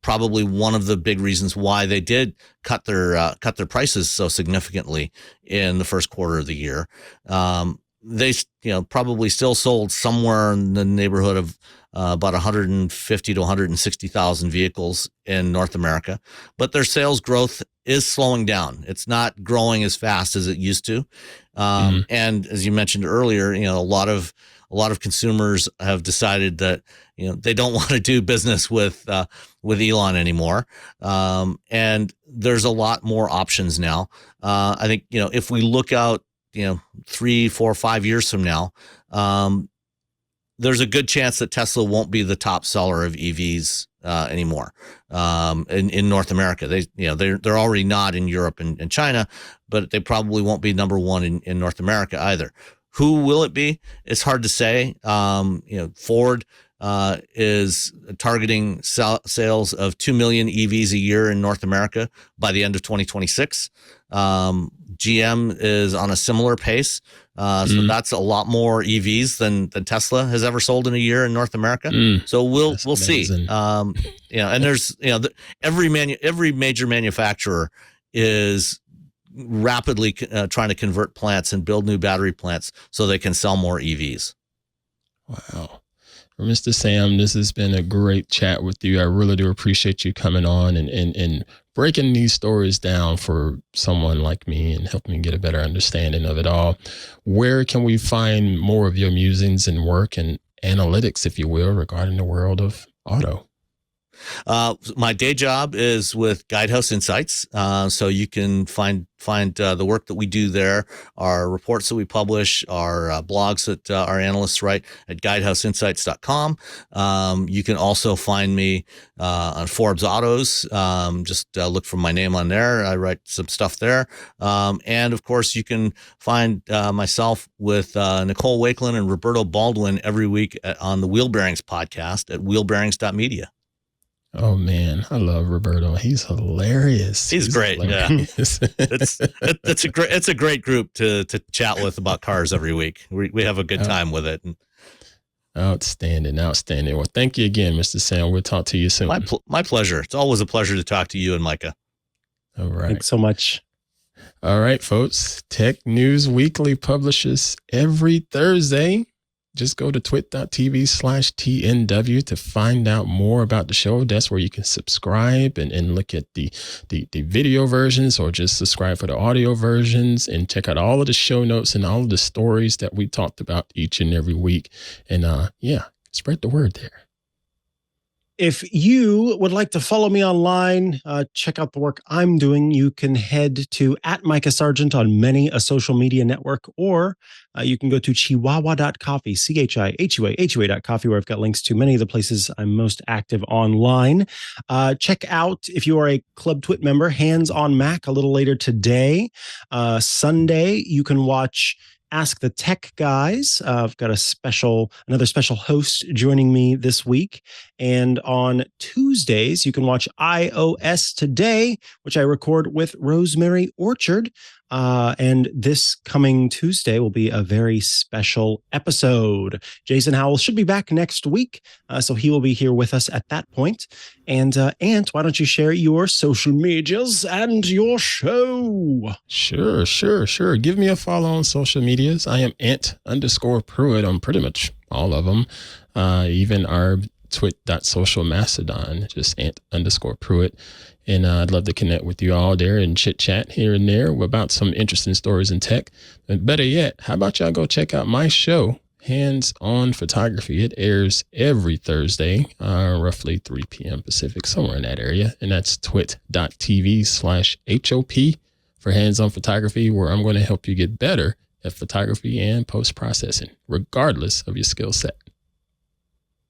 probably one of the big reasons why they did cut their prices so significantly in the first quarter of the year. They, probably still sold somewhere in the neighborhood of about 150 to 160,000 vehicles in North America, but their sales growth is slowing down. It's not growing as fast as it used to. And as you mentioned earlier, a lot of consumers have decided that, they don't want to do business with Elon anymore. And there's a lot more options now. I think, if we look out, 3, 4, 5 years from now, there's a good chance that Tesla won't be the top seller of EVs anymore in North America. They're already not in Europe and China, but they probably won't be number one in North America either. Who will it be? It's hard to say. Ford is targeting sales of 2 million EVs a year in North America by the end of 2026. GM is on a similar pace. So that's a lot more EVs than Tesla has ever sold in a year in North America. So we'll see. And there's, every major manufacturer is rapidly trying to convert plants and build new battery plants so they can sell more EVs. Wow. Mr. Sam, this has been a great chat with you. I really do appreciate you coming on and breaking these stories down for someone like me and helping me get a better understanding of it all. Where can we find more of your musings and work and analytics, if you will, regarding the world of auto? My day job is with Guidehouse Insights. So you can find the work that we do there, our reports that we publish, our blogs that our analysts write at guidehouseinsights.com. You can also find me on Forbes Autos. Just look for my name on there. I write some stuff there. And of course, you can find myself with Nicole Wakelin and Roberto Baldwin every week on the Wheel Bearings podcast at wheelbearings.media. Oh man, I love Roberto. He's hilarious. He's great. Hilarious. Yeah, it's a great group to chat with about cars every week. We have a good time with it. Outstanding. Well, thank you again, Mr. Sam. We'll talk to you soon. My pleasure. It's always a pleasure to talk to you and Mikah. All right. Thanks so much. All right, folks. Tech News Weekly publishes every Thursday. Just go to twit.tv/TNW to find out more about the show. That's where you can subscribe and look at the video versions, or just subscribe for the audio versions and check out all of the show notes and all of the stories that we talked about each and every week. And spread the word there. If you would like to follow me online, check out the work I'm doing, you can head to @Mikah Sargent on many a social media network, or you can go to chihuahua.coffee, CHIHUA.coffee, where I've got links to many of the places I'm most active online. Check out, if you are a Club Twit member, Hands on Mac a little later today. Sunday, you can watch Ask the Tech Guys. I've got another special host joining me this week. And on Tuesdays, you can watch iOS Today, which I record with Rosemary Orchard. And this coming Tuesday will be a very special episode. Jason Howell should be back next week, so he will be here with us at that point. And Ant, why don't you share your social medias and your show? Sure. Give me a follow on social medias. I am Ant_Pruitt on pretty much all of them, even our twit.social mastodon, just ant_Pruitt. And I'd love to connect with you all there and chit chat here and there about some interesting stories in tech. And better yet, how about y'all go check out my show, Hands On Photography. It airs every Thursday, roughly 3 p.m. Pacific, somewhere in that area. And that's twit.tv/HOP for Hands On Photography, where I'm going to help you get better at photography and post-processing, regardless of your skill set.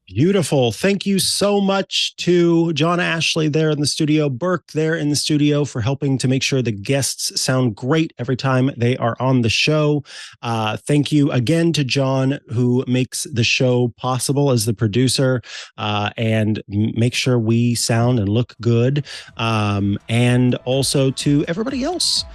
Beautiful. Thank you so much to John Ashley there in the studio, Burke there in the studio, for helping to make sure the guests sound great every time they are on the show. Thank you again to John, who makes the show possible as the producer, and make sure we sound and look good. And also to everybody else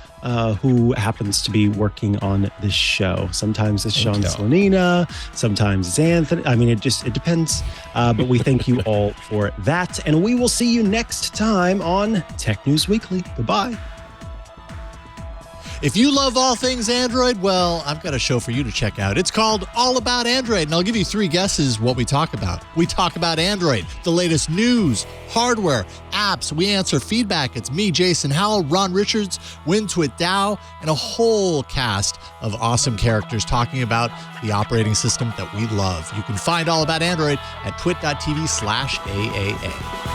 who happens to be working on this show. Sometimes it's Sean Slonina, sometimes it's Anthony. I mean, it depends. But we thank you all for that. And we will see you next time on Tech News Weekly. Goodbye. If you love all things Android, well, I've got a show for you to check out. It's called All About Android, and I'll give you 3 guesses what we talk about. We talk about Android, the latest news, hardware, apps. We answer feedback. It's me, Jason Howell, Ron Richards, WinTwit Dow, and a whole cast of awesome characters talking about the operating system that we love. You can find All About Android at twit.tv/AAA.